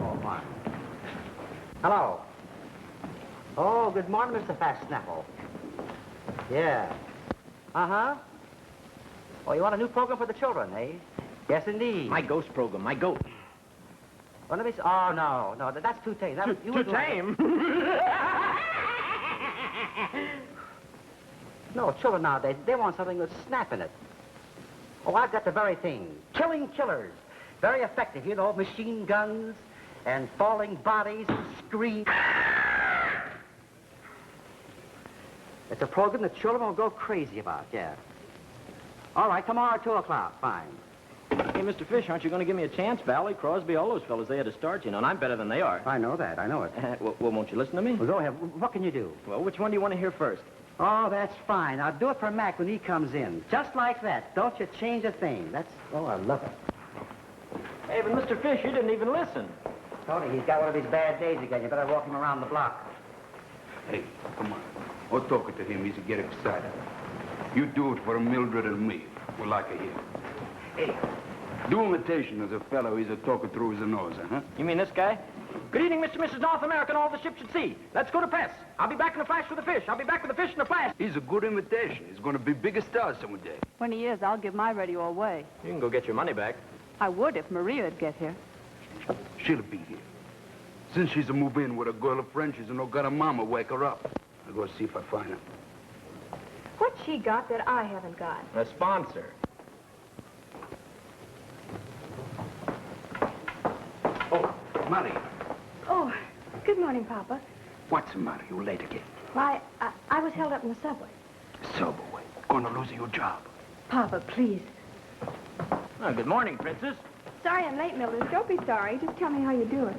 Oh, fine. Hello. Oh, good morning, Mr. Fast-Snaffle. Yeah. Uh-huh. Oh, you want a new program for the children, eh? Yes, indeed. My ghost program, my ghost. Well, let me see. Oh, no, that's too tame. Too tame? No, children nowadays, they want something with snap in it. Oh, I've got the very thing. Killing killers. Very effective, you know, machine guns and falling bodies and screams. It's a program that children will go crazy about, yeah. All right, tomorrow at 2 o'clock, fine. Hey, Mr. Fish, aren't you going to give me a chance? Valley, Crosby, all those fellas, they had to start, you know, and I'm better than they are. I know that, I know it. Well, won't you listen to me? Well, go ahead. What can you do? Well, which one do you want to hear first? Oh, that's fine. I'll do it for Mac when he comes in. Just like that. Don't you change a thing. Oh, I love it. Hey, but Mr. Fish, you didn't even listen. Tony, he's got one of his bad days again. You better walk him around the block. Hey, come on. I'll talk to him. He's get excited. You do it for Mildred and me. We like it here. Hey, do imitation of the fellow he's talking through his nose, huh? You mean this guy? Good evening, Mr. and Mrs. North America and all the ships at sea. Let's go to press. I'll be back in a flash with the fish. I'll be back with the fish in a flash. He's a good imitation. He's going to be big a star someday. When he is, I'll give my radio away. You can go get your money back. I would if Maria'd get here. She'll be here. Since she's a move in with a girlfriend, she's no got a mama wake her up. I'll go see if I find her. What's she got that I haven't got? A sponsor. Oh, Maria. Oh, good morning, Papa. What's the matter? You late again? Why, I was held up in the subway. Subway. Gonna lose your job. Papa, please. Oh, good morning, Princess. Sorry I'm late, Mildred. Don't be sorry. Just tell me how you're doing.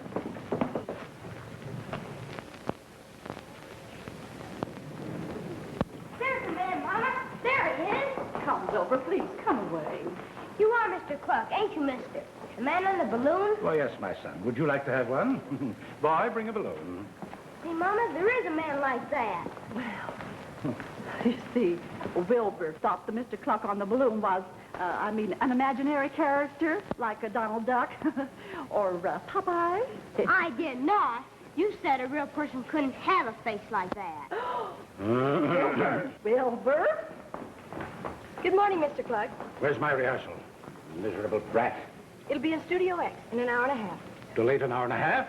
There's the man, Mama. There he is. Come, Wilbur, please, come away. You are Mr. Cluck, ain't you, mister? The man on the balloon? Well, yes, my son. Would you like to have one? Boy, bring a balloon. Hey, Mama, there is a man like that. Well, you see, Wilbur thought the Mr. Cluck on the balloon was, an imaginary character, like a Donald Duck or Popeye. I did not. You said a real person couldn't have a face like that. Wilbur? Good morning, Mr. Cluck. Where's my rehearsal? Miserable brat. It'll be in Studio X in an hour and a half. Delayed an hour and a half?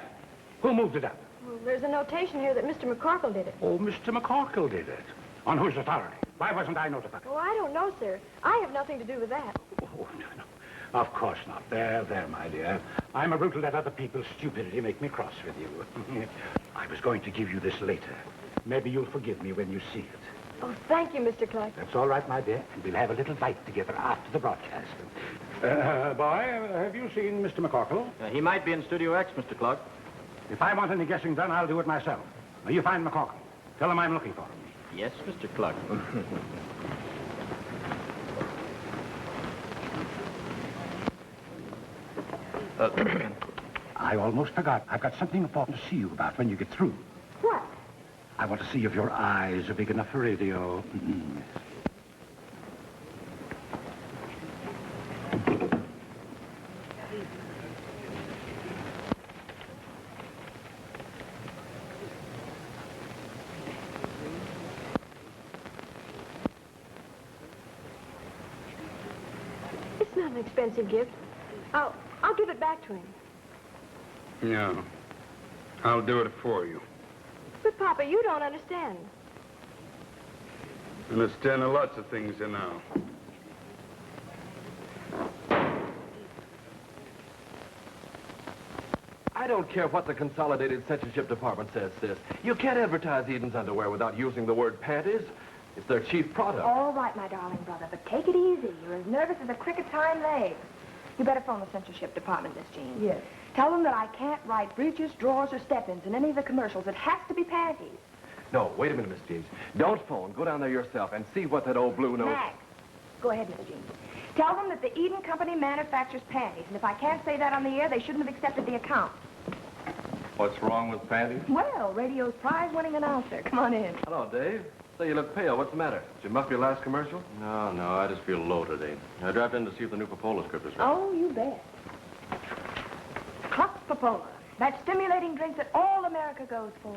Who moved it up? Well, there's a notation here that Mr. MacCorkle did it. Oh, Mr. MacCorkle did it. On whose authority? Why wasn't I notified? Oh, I don't know, sir. I have nothing to do with that. Oh, no. Of course not. There, my dear. I'm a brute to let other people's stupidity make me cross with you. I was going to give you this later. Maybe you'll forgive me when you see it. Oh, thank you, Mr. Cluck. That's all right, my dear. And we'll have a little bite together after the broadcast. Boy, have you seen Mr. MacCorkle? He might be in Studio X, Mr. Cluck. If I want any guessing done, I'll do it myself. Now, you find MacCorkle. Tell him I'm looking for him. Yes, Mr. Cluck. I almost forgot. I've got something important to see you about when you get through. What? I want to see if your eyes are big enough for radio. It's not an expensive gift. I'll give it back to him. No. I'll do it for you. But, Papa, you don't understand. Understand lots of things now. I don't care what the Consolidated Censorship Department says, sis. You can't advertise Eden's underwear without using the word panties. It's their chief product. All right, my darling brother, but take it easy. You're as nervous as a cricket's hind legs. You better phone the censorship department, Miss Jean. Yes. Tell them that I can't write breeches, drawers, or step-ins in any of the commercials. It has to be panties. No, wait a minute, Miss Jean. Don't phone. Go down there yourself and see what that old blue nose... Max, go ahead, Miss Jean. Tell them that the Eden Company manufactures panties, and if I can't say that on the air, they shouldn't have accepted the account. What's wrong with panties? Well, radio's prize-winning announcer. Come on in. Hello, Dave. Say, you look pale. What's the matter? Did you muff your last commercial? No, I just feel low today. I dropped in to see if the new Popola script is ready. Oh, you bet. Cluck Popola. That stimulating drink that all America goes for.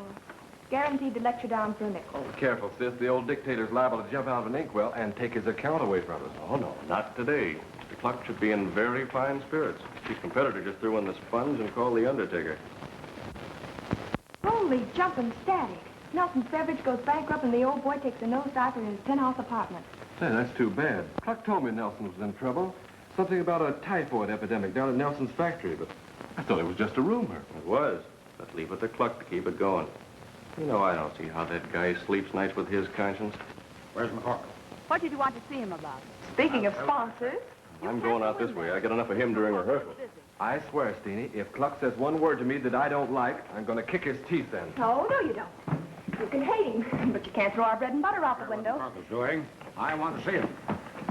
Guaranteed to let you down for a nickel. Oh, careful, sis. The old dictator's liable to jump out of an inkwell and take his account away from us. Oh, no, not today. Mr. Kluck should be in very fine spirits. His competitor just threw in the sponge and called the undertaker. Holy jumping static. Nelson's beverage goes bankrupt and the old boy takes a nosedive in his penthouse apartment. Say, that's too bad. Kluck told me Nelson was in trouble. Something about a typhoid epidemic down at Nelson's factory, but I thought it was just a rumor. It was. But leave it to Kluck to keep it going. You know, I don't see how that guy sleeps nights with his conscience. Where's MacCorkle? What did you want to see him about? Speaking of sponsors, I'm going out this way. I get enough of him during rehearsal. I swear, Steenie, if Kluck says one word to me that I don't like, I'm going to kick his teeth in. no, you don't. You can hate him, but you can't throw our bread and butter out the window. MacCorkle's doing. I want to see him.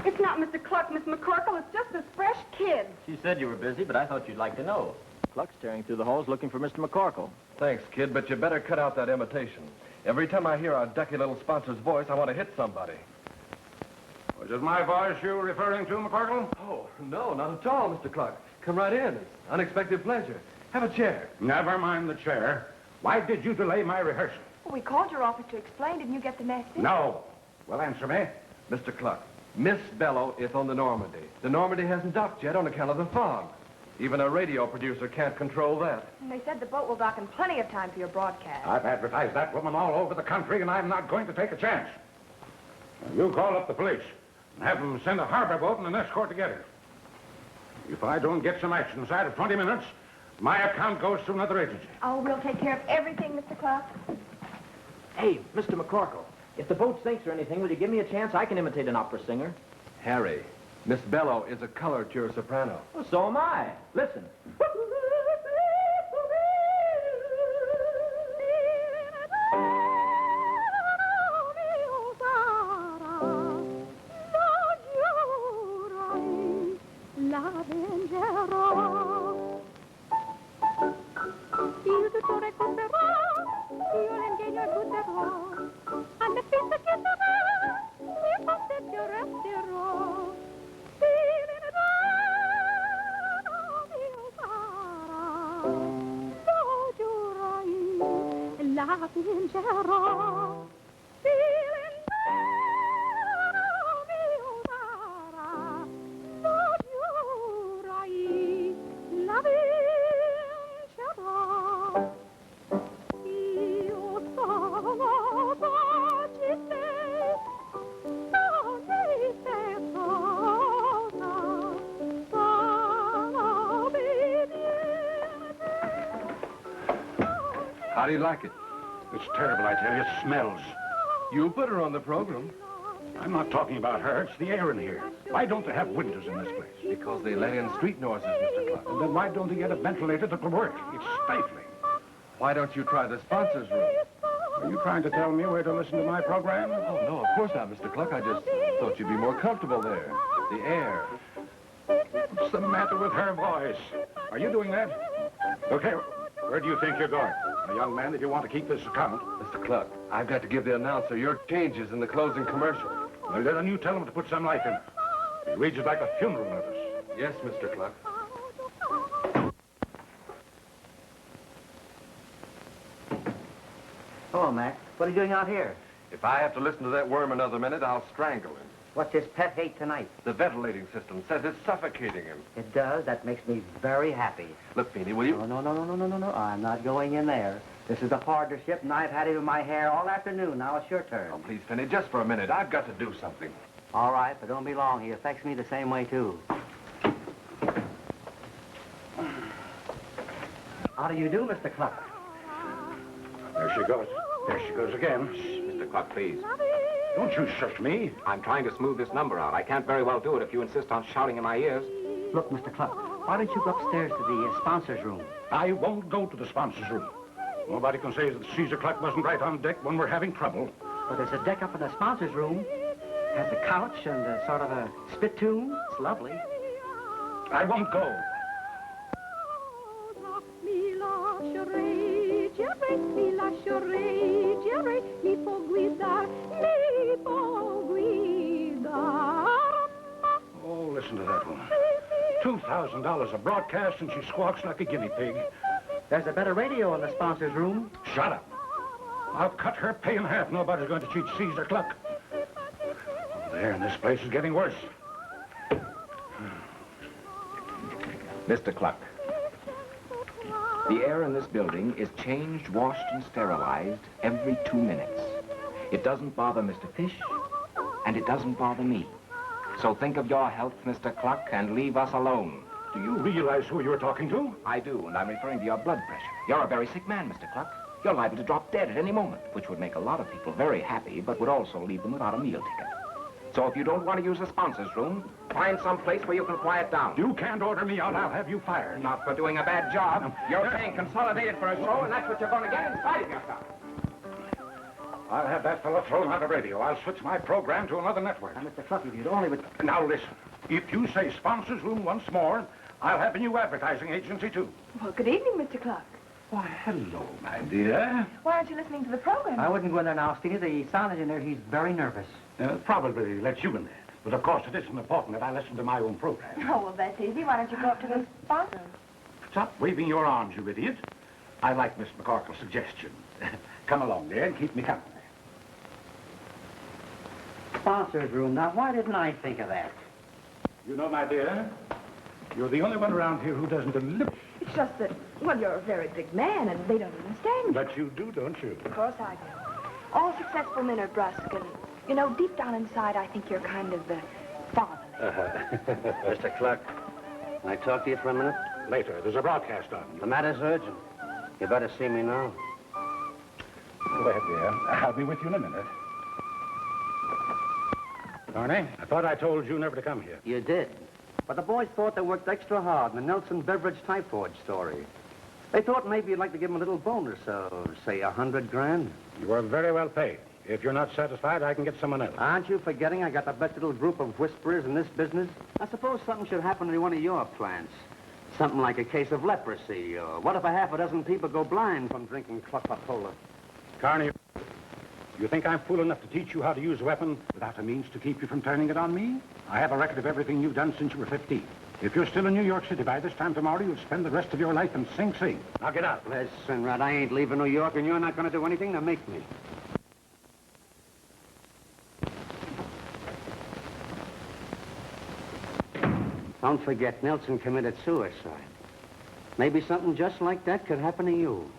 It's not Mr. Cluck, Miss MacCorkle. It's just this fresh kid. She said you were busy, but I thought you'd like to know. Cluck's tearing through the halls looking for Mr. MacCorkle. Thanks, kid, but you better cut out that imitation. Every time I hear our ducky little sponsor's voice, I want to hit somebody. Was it my voice you were referring to, MacCorkle? Oh, no, not at all, Mr. Kluck. Come right in. It's unexpected pleasure. Have a chair. Never mind the chair. Why did you delay my rehearsal? Well, we called your office to explain. Didn't you get the message? No. Well, answer me. Mr. Kluck, Miss Bellow is on the Normandy. The Normandy hasn't docked yet on account of the fog. Even a radio producer can't control that. And they said the boat will dock in plenty of time for your broadcast. I've advertised that woman all over the country, and I'm not going to take a chance. Now, you call up the police and have them send a harbor boat and an escort to get her. If I don't get some action inside of 20 minutes, my account goes to another agency. Oh, we'll take care of everything, Mr. Cluck. Hey, Mr. MacCorkle, if the boat sinks or anything, will you give me a chance? I can imitate an opera singer. Harry, Miss Bellow is a color pure soprano. Well, so am I. Listen. How do you like it? It's terrible, I tell you. It smells. You put her on the program. I'm not talking about her. It's the air in here. Why don't they have windows in this place? Because they let in street noises, Mr. Kluck. And then why don't they get a ventilator that will work? It's stifling. Why don't you try the sponsors' room? Are you trying to tell me where to listen to my program? Oh, no, of course not, Mr. Kluck. I just thought you'd be more comfortable there. The air. What's the matter with her voice? Are you doing that? Okay, where do you think you're going? A young man, if you want to keep this account. Mr. Kluck, I've got to give the announcer your changes in the closing commercial. Well, then you tell him to put some life in. It reads it like a funeral notice. Yes, Mr. Kluck. Hello, Mac. What are you doing out here? If I have to listen to that worm another minute, I'll strangle him. What's his pet hate tonight? The ventilating system says it's suffocating him. It does. That makes me very happy. Look, Steenie, will you? No. I'm not going in there. This is a partnership, and I've had it in my hair all afternoon. Now it's your turn. Oh, please, Penny, just for a minute. I've got to do something. All right, but don't be long. He affects me the same way, too. How do you do, Mr. Cluck? There she goes. There she goes again. Mr. Cluck, please. Don't you shush me. I'm trying to smooth this number out. I can't very well do it if you insist on shouting in my ears. Look, Mr. Cluck, why don't you go upstairs to the sponsors' room? I won't go to the sponsors' room. Nobody can say that Caesar Cluck wasn't right on deck when we're having trouble. But there's a deck up in the sponsors' room. Has a couch and a sort of a spittoon. It's lovely. I won't go. Oh, listen to that woman. $2,000 a broadcast, and she squawks like a guinea pig. There's a better radio in the sponsors' room. Shut up. I'll cut her pay in half. Nobody's going to cheat Caesar Cluck. There, and this place is getting worse. Mr. Cluck, the air in this building is changed, washed, and sterilized every 2 minutes. It doesn't bother Mr. Fish, and it doesn't bother me. So think of your health, Mr. Cluck, and leave us alone. Do you realize who you're talking to? I do, and I'm referring to your blood pressure. You're a very sick man, Mr. Cluck. You're liable to drop dead at any moment, which would make a lot of people very happy, but would also leave them without a meal ticket. So if you don't want to use the sponsors' room, find some place where you can quiet down. You can't order me out. I'll have you fired. Not for doing a bad job. You're paying consolidated for a show, and that's what you're going to get in spite of yourself. I'll have that fellow thrown out of radio. I'll switch my program to another network. Now, Mr. Cluck, if you'd only would... Now, listen. If you say sponsors' room once more, I'll have a new advertising agency, too. Well, good evening, Mr. Cluck. Why, hello, my dear. Why aren't you listening to the program? I wouldn't go in there now, Steenie. The sound engineer, he's very nervous. Probably let you in there. But, of course, it isn't important that I listen to my own program. Oh, well, that's easy. Why don't you go up to the sponsor? Stop waving your arms, you idiot. I like Miss MacCorkle's suggestion. Come along there and keep me company. Sponsors' room. Now, why didn't I think of that? You know, my dear, you're the only one around here who doesn't deliberately... It's just that, well, you're a very big man, and they don't understand. But you do, don't you? Of course I do. All successful men are brusque, and, you know, deep down inside, I think you're kind of fatherly. Mr. Cluck, can I talk to you for a minute? Later. There's a broadcast on. The matter's urgent. You better see me now. Go ahead, dear. I'll be with you in a minute. Carney, I thought I told you never to come here. You did. But the boys thought they worked extra hard in the Nelson Beverage Typhoid story. They thought maybe you'd like to give them a little bonus of, say, $100,000. You are very well paid. If you're not satisfied, I can get someone else. Aren't you forgetting I got the best little group of whisperers in this business? I suppose something should happen to one of your plants. Something like a case of leprosy, or what if a half a dozen people go blind from drinking Coca-Cola? Carney, you think I'm fool enough to teach you how to use a weapon without a means to keep you from turning it on me? I have a record of everything you've done since you were 15. If you're still in New York City by this time tomorrow, you'll spend the rest of your life in Sing Sing. Now get out. Listen, Red, I ain't leaving New York, and you're not going to do anything to make me. Don't forget, Nelson committed suicide. Maybe something just like that could happen to you.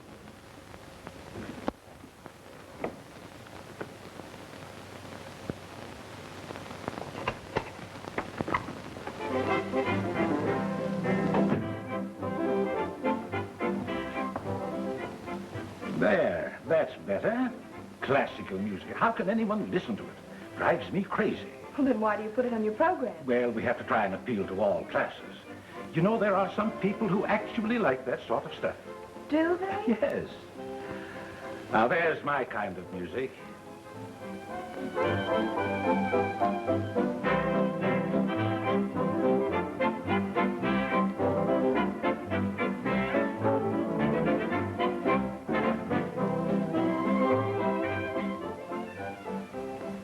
There, that's better. Classical music. How can anyone listen to it? Drives me crazy. Well, then why do you put it on your program? Well, we have to try and appeal to all classes. You know, there are some people who actually like that sort of stuff. Do they? Yes. Now, there's my kind of music.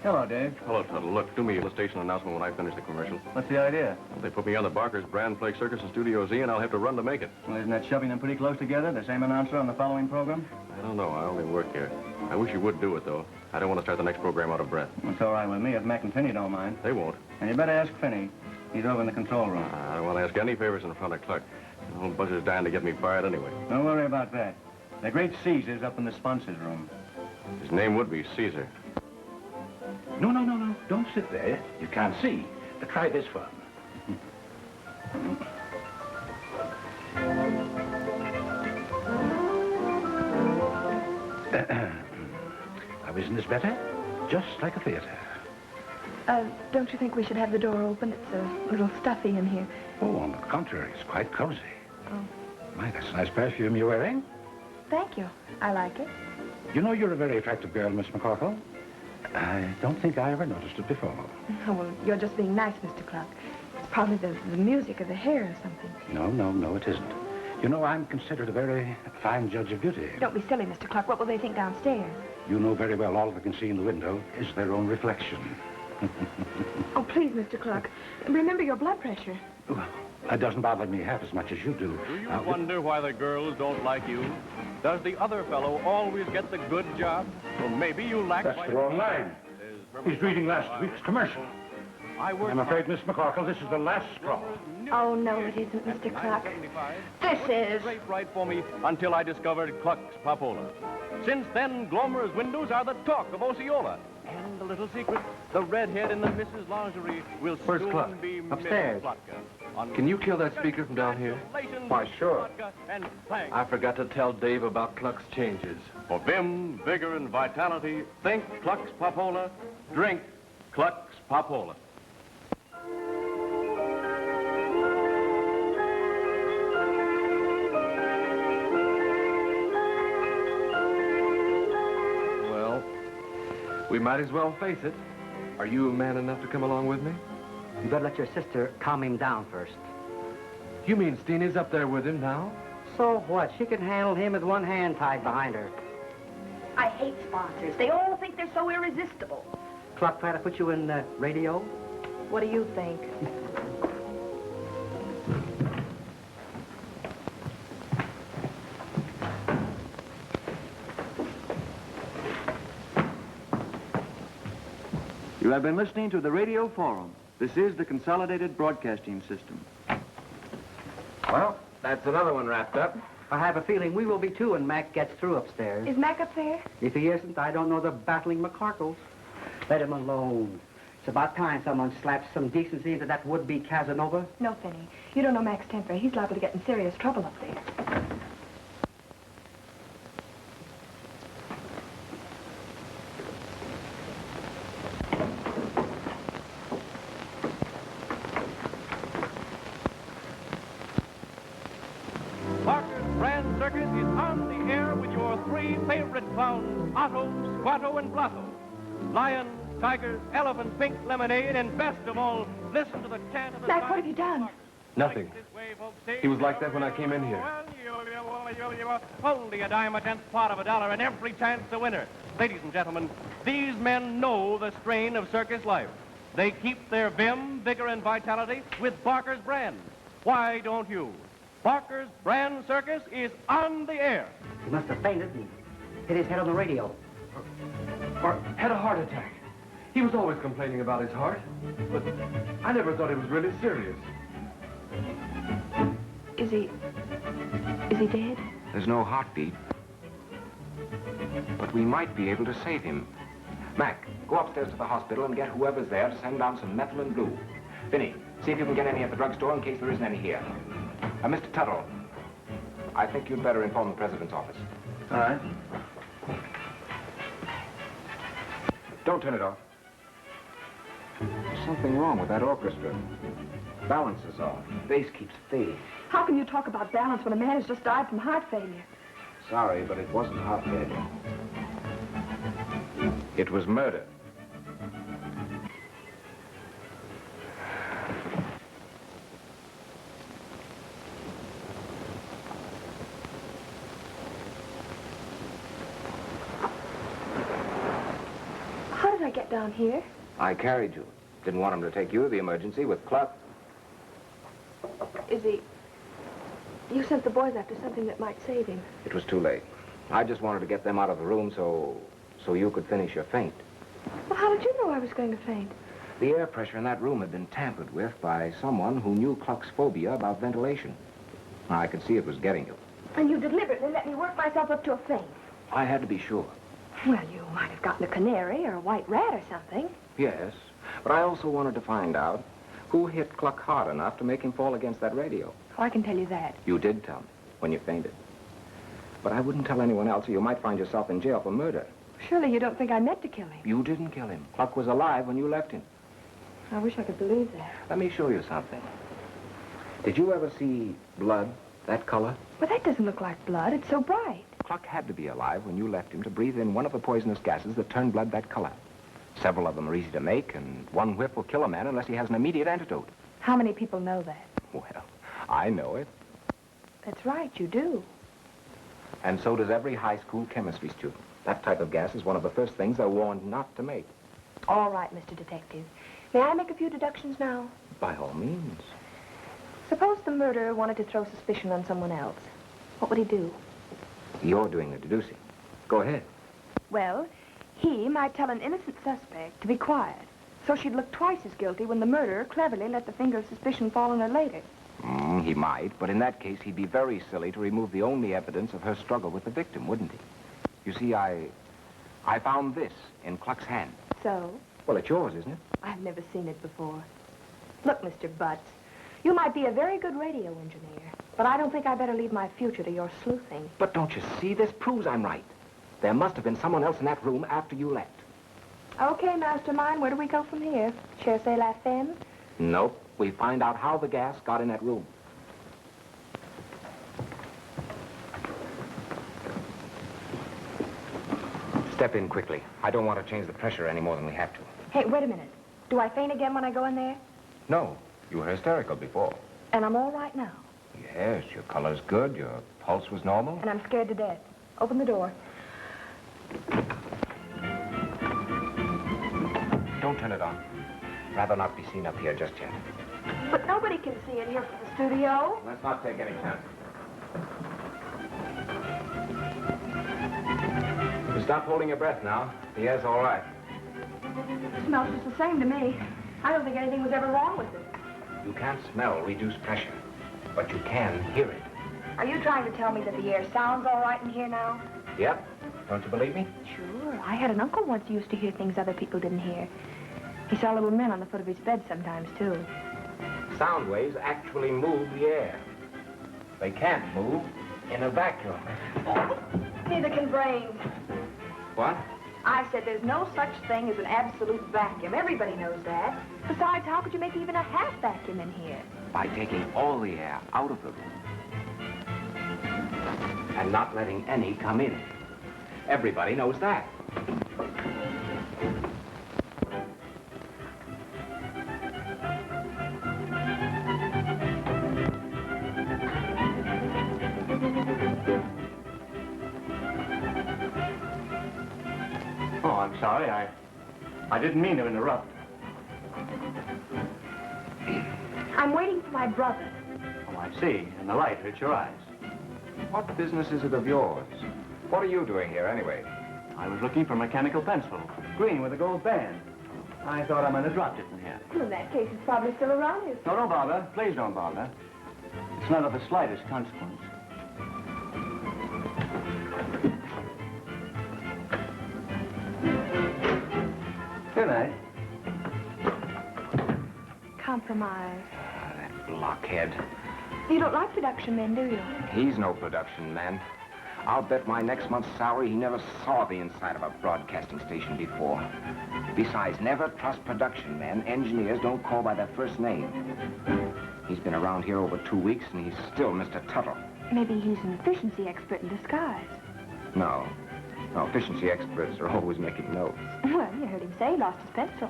Hello, Dave. Hello, Tuttle. Look, do me the station announcement when I finish the commercial. What's the idea? They put me on the Barker's Brand Flake Circus in Studio Z, and I'll have to run to make it. Well, isn't that shoving them pretty close together? The same announcer on the following program? I don't know. I only work here. I wish you would do it, though. I don't want to start the next program out of breath. It's all right with me if Mac and Finney don't mind. They won't. And you better ask Finney. He's over in the control room. I don't want to ask any favors in front of Cluck. The whole bunch is dying to get me fired anyway. Don't worry about that. The great Caesar's up in the sponsors' room. His name would be Caesar. No. Don't sit there. You can't see. Try this one. Now, isn't this better? Just like a theater. Don't you think we should have the door open? It's a little stuffy in here. Oh, on the contrary, it's quite cozy. Oh. My, that's a nice perfume you're wearing. Thank you. I like it. You know you're a very attractive girl, Miss MacCorkle. I don't think I ever noticed it before. Oh, well, you're just being nice, Mr. Cluck. It's probably the music or the hair or something. No, it isn't. You know, I'm considered a very fine judge of beauty. Don't be silly, Mr. Cluck. What will they think downstairs? You know very well all they can see in the window is their own reflection. Oh, please, Mr. Cluck. Remember your blood pressure. That doesn't bother me half as much as you do. Do you wonder why the girls don't like you? Does the other fellow always get the good job? Well, maybe you lack... That's the wrong line. He's reading last week's commercial. I'm afraid, Miss MacCorkle, this is the last straw. Oh, no, it isn't, Mr. Cluck. This is... Right for me until I discovered Cluck's Papola. Since then, Glomer's windows are the talk of Osceola. And a little secret, the redhead in the Mrs. Lingerie will Where's soon Cluck? be Upstairs. Mrs. Cluck. Can you kill that speaker from down here? Why, sure. I forgot to tell Dave about Cluck's changes. For vim, vigor, and vitality, think Cluck's Papola, drink Cluck's Papola. Well, we might as well face it. Are you man enough to come along with me? You better let your sister calm him down first. You mean Steenie's up there with him now? So what? She can handle him with one hand tied behind her. I hate sponsors. They all think they're so irresistible. Cluck try to put you in radio? What do you think? You have been listening to the Radio Forum. This is the Consolidated Broadcasting System. Well, that's another one wrapped up. I have a feeling we will be too when Mac gets through upstairs. Is Mac up there? If he isn't, I don't know the battling MacCorkles. Let him alone. It's about time someone slaps some decency into that would-be Casanova. No, Finney. You don't know Mac's temper. He's liable to get in serious trouble up there. Parker's Brand Circus is on the air with your three favorite clowns, Otto, Squatto, and Blotto. Lions, tigers, elephants, pink lemonade, and best of all, listen to the chant of the... Mac, what have you done? Nothing. He was like that when I came in here. Only a dime, a tenth part of a dollar, and every chance a winner. Ladies and gentlemen, these men know the strain of circus life. They keep their vim, vigor, and vitality with Barker's Brand. Why don't you? Barker's Brand Circus is on the air. He must have fainted and hit his head on the radio. Or had a heart attack. He was always complaining about his heart, but I never thought he was really serious. Is he dead? There's no heartbeat. But we might be able to save him. Mac, go upstairs to the hospital and get whoever's there to send down some methyl and blue. Finney, see if you can get any at the drugstore in case there isn't any here. Mr. Tuttle, I think you'd better inform the president's office. All right. Don't turn it off. There's something wrong with that orchestra. Balance is off. Bass keeps fading. How can you talk about balance when a man has just died from heart failure? Sorry, but it wasn't heart failure. It was murder. How did I get down here? I carried you. Didn't want him to take you to the emergency with Cluck. Is he... You sent the boys after something that might save him. It was too late. I just wanted to get them out of the room so you could finish your faint. Well, how did you know I was going to faint? The air pressure in that room had been tampered with by someone who knew Cluck's phobia about ventilation. I could see it was getting you. And you deliberately let me work myself up to a faint. I had to be sure. Well, you might have gotten a canary or a white rat or something. Yes, but I also wanted to find out who hit Cluck hard enough to make him fall against that radio. Oh, I can tell you that. You did tell me when you fainted. But I wouldn't tell anyone else or you might find yourself in jail for murder. Surely you don't think I meant to kill him. You didn't kill him. Cluck was alive when you left him. I wish I could believe that. Let me show you something. Did you ever see blood that color? Well, that doesn't look like blood. It's so bright. Cluck had to be alive when you left him to breathe in one of the poisonous gases that turn blood that color. Several of them are easy to make, and one whiff will kill a man unless he has an immediate antidote. How many people know that? Well, I know it. That's right, you do. And so does every high school chemistry student. That type of gas is one of the first things they're warned not to make. All right, Mr. Detective. May I make a few deductions now? By all means. Suppose the murderer wanted to throw suspicion on someone else. What would he do? You're doing the deducing. Go ahead. Well, he might tell an innocent suspect to be quiet, so she'd look twice as guilty when the murderer cleverly let the finger of suspicion fall on her later. He might, but in that case, he'd be very silly to remove the only evidence of her struggle with the victim, wouldn't he? You see, I found this in Cluck's hand. So? Well, it's yours, isn't it? I've never seen it before. Look, Mr. Butts, you might be a very good radio engineer, but I don't think I better leave my future to your sleuthing. But don't you see? This proves I'm right. There must have been someone else in that room after you left. Okay, mastermind, where do we go from here? Cherchez la femme? Nope. We find out how the gas got in that room. Step in quickly. I don't want to change the pressure any more than we have to. Hey, wait a minute. Do I faint again when I go in there? No. You were hysterical before. And I'm all right now. Yes, your color's good. Your pulse was normal. And I'm scared to death. Open the door. Don't turn it on. Rather not be seen up here just yet. But nobody can see it here from the studio. Let's not take any chances. You stop holding your breath now. The air's all right. It smells just the same to me. I don't think anything was ever wrong with it. You can't smell reduced pressure, but you can hear it. Are you trying to tell me that the air sounds all right in here now? Yep. Don't you believe me? Sure. I had an uncle once who used to hear things other people didn't hear. He saw little men on the foot of his bed sometimes, too. Sound waves actually move the air. They can't move in a vacuum. Neither can brains. What? I said there's no such thing as an absolute vacuum. Everybody knows that. Besides, how could you make even a half vacuum in here? By taking all the air out of the room. And not letting any come in. Everybody knows that. Oh, I'm sorry. I didn't mean to interrupt. I'm waiting for my brother. Oh, I see. And the light hurts your eyes. What business is it of yours? What are you doing here, anyway? I was looking for a mechanical pencil. Green with a gold band. I thought I might have dropped it in here. Well, in that case, it's probably still around here. No, don't bother. Please don't bother. It's not of the slightest consequence. Good night. Compromise. That blockhead. You don't like production men, do you? He's no production man. I'll bet my next month's salary he never saw the inside of a broadcasting station before. Besides, never trust production men. Engineers don't call by their first name. He's been around here over 2 weeks, and he's still Mr. Tuttle. Maybe he's an efficiency expert in disguise. No. No, efficiency experts are always making notes. Well, you heard him say he lost his pencil.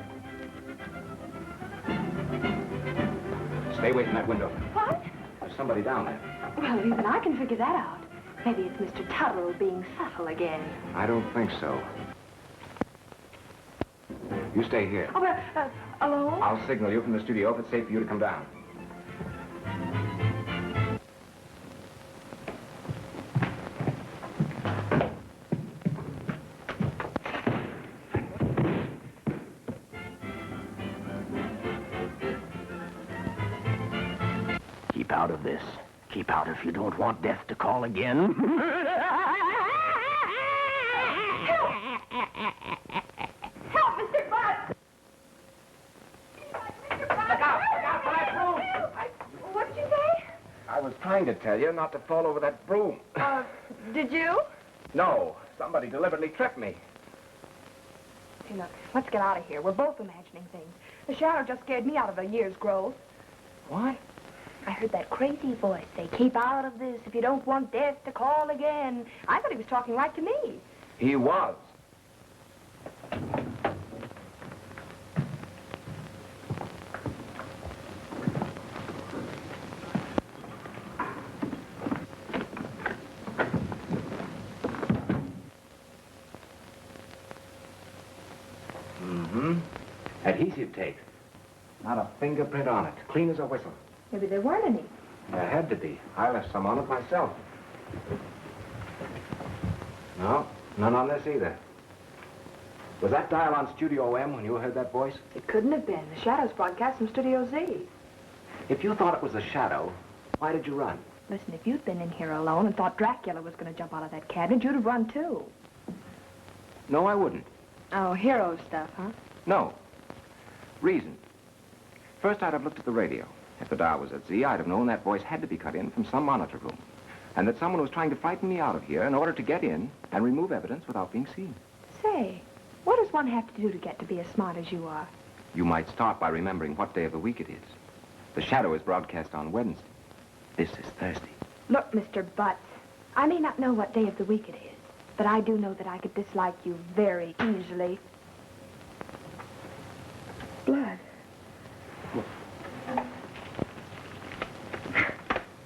Stay away from that window. What? There's somebody down there. Well, even I can figure that out. Maybe it's Mr. Tuttle being subtle again. I don't think so. You stay here. Oh, but, alone? I'll signal you from the studio if it's safe for you to come down. Keep out of this. Keep out if you don't want death to call again. Help, Mr. Butt! Mr. Butt! Look out for that broom! What did you say? I was trying to tell you not to fall over that broom. Did you? No, somebody deliberately tripped me. Hey, look, let's get out of here. We're both imagining things. The shadow just scared me out of a year's growth. What? I heard that crazy voice say, keep out of this if you don't want death to call again. I thought he was talking right to me. He was. Adhesive tape. Not a fingerprint on it. Clean as a whistle. Maybe there weren't any. There had to be. I left some on it myself. No, none on this either. Was that dial on Studio M when you heard that voice? It couldn't have been. The Shadow's broadcast from Studio Z. If you thought it was a shadow, why did you run? Listen, if you'd been in here alone and thought Dracula was going to jump out of that cabinet, you'd have run too. No, I wouldn't. Oh, hero stuff, huh? No. Reason. First, I'd have looked at the radio. If the dial was at Z, I'd have known that voice had to be cut in from some monitor room. And that someone was trying to frighten me out of here in order to get in and remove evidence without being seen. Say, what does one have to do to get to be as smart as you are? You might start by remembering what day of the week it is. The Shadow is broadcast on Wednesday. This is Thursday. Look, Mr. Butts, I may not know what day of the week it is, but I do know that I could dislike you very easily. Blood.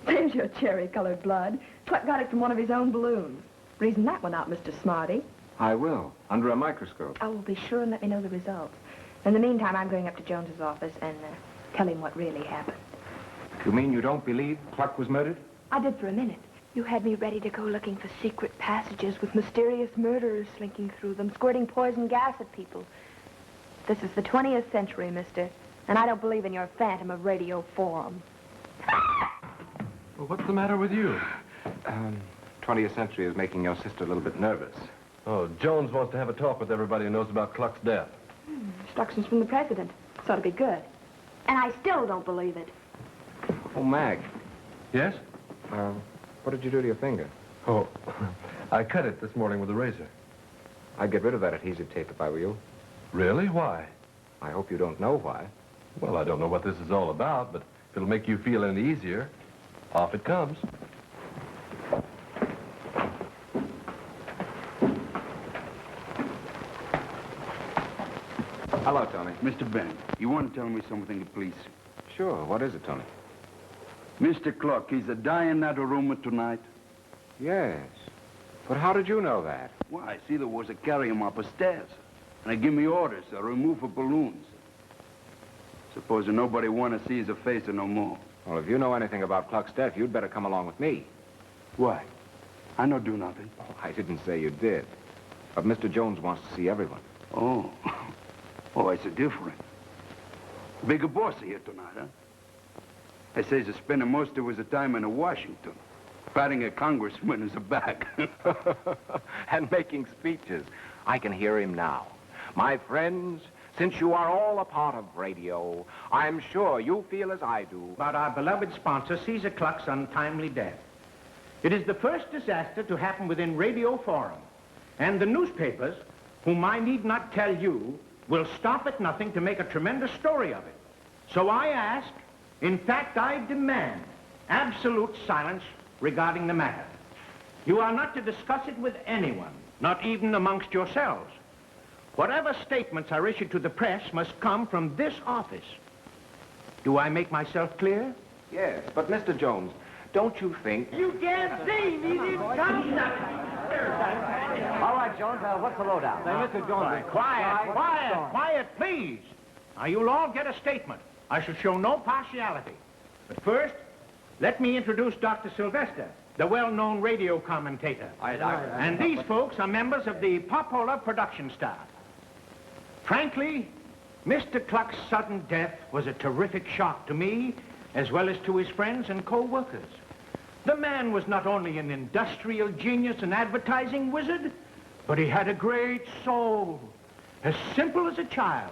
There's your cherry-colored blood. Cluck got it from one of his own balloons. Reason that one out, Mr. Smarty. I will, under a microscope. I will be sure and let me know the results. In the meantime, I'm going up to Jones's office and tell him what really happened. You mean you don't believe Kluck was murdered? I did for a minute. You had me ready to go looking for secret passages with mysterious murderers slinking through them, squirting poison gas at people. This is the 20th century, mister, and I don't believe in your phantom of radio forum. Well, what's the matter with you? 20th century is making your sister a little bit nervous. Oh, Jones wants to have a talk with everybody who knows about Kluck's death. Instructions from the president. This ought to be good. And I still don't believe it. Oh, Mag. Yes? What did you do to your finger? Oh, I cut it this morning with a razor. I'd get rid of that adhesive tape if I were you. Really? Why? I hope you don't know why. Well, I don't know what this is all about, but if it'll make you feel any easier, off it comes. Hello, Tony. Mr. Ben, you want to tell me something, please? Sure. What is it, Tony? Mr. Kluck, he's dying in that room tonight. Yes. But how did you know that? Well, I see there was a carry him upstairs. And they give me orders to remove the balloons. Suppose nobody want to see his face no more. Well, if you know anything about Kluck's death, you'd better come along with me. Why? I don't do nothing. Oh, I didn't say you did. But Mr. Jones wants to see everyone. Oh. Oh, it's different. Bigger boss here tonight, huh? He says he's spending most of his time in Washington, patting a congressman in the back. And making speeches. I can hear him now. My friends, since you are all a part of radio, I'm sure you feel as I do. About our beloved sponsor, Caesar Kluck's untimely death. It is the first disaster to happen within Radio Forum. And the newspapers, whom I need not tell you, will stop at nothing to make a tremendous story of it. So I ask, in fact, I demand absolute silence regarding the matter. You are not to discuss it with anyone, not even amongst yourselves. Whatever statements are issued to the press must come from this office. Do I make myself clear? Yes, but Mr. Jones, don't you think... You can't see me, this comes All right, Jones, what's the lowdown? Mr. Jones, quiet, please. Now, you'll all get a statement. I shall show no partiality. But first, let me introduce Dr. Sylvester, the well-known radio commentator. Hi, Doctor. And these folks are members of the Popola production staff. Frankly, Mr. Kluck's sudden death was a terrific shock to me, as well as to his friends and co-workers. The man was not only an industrial genius and advertising wizard, but he had a great soul, as simple as a child,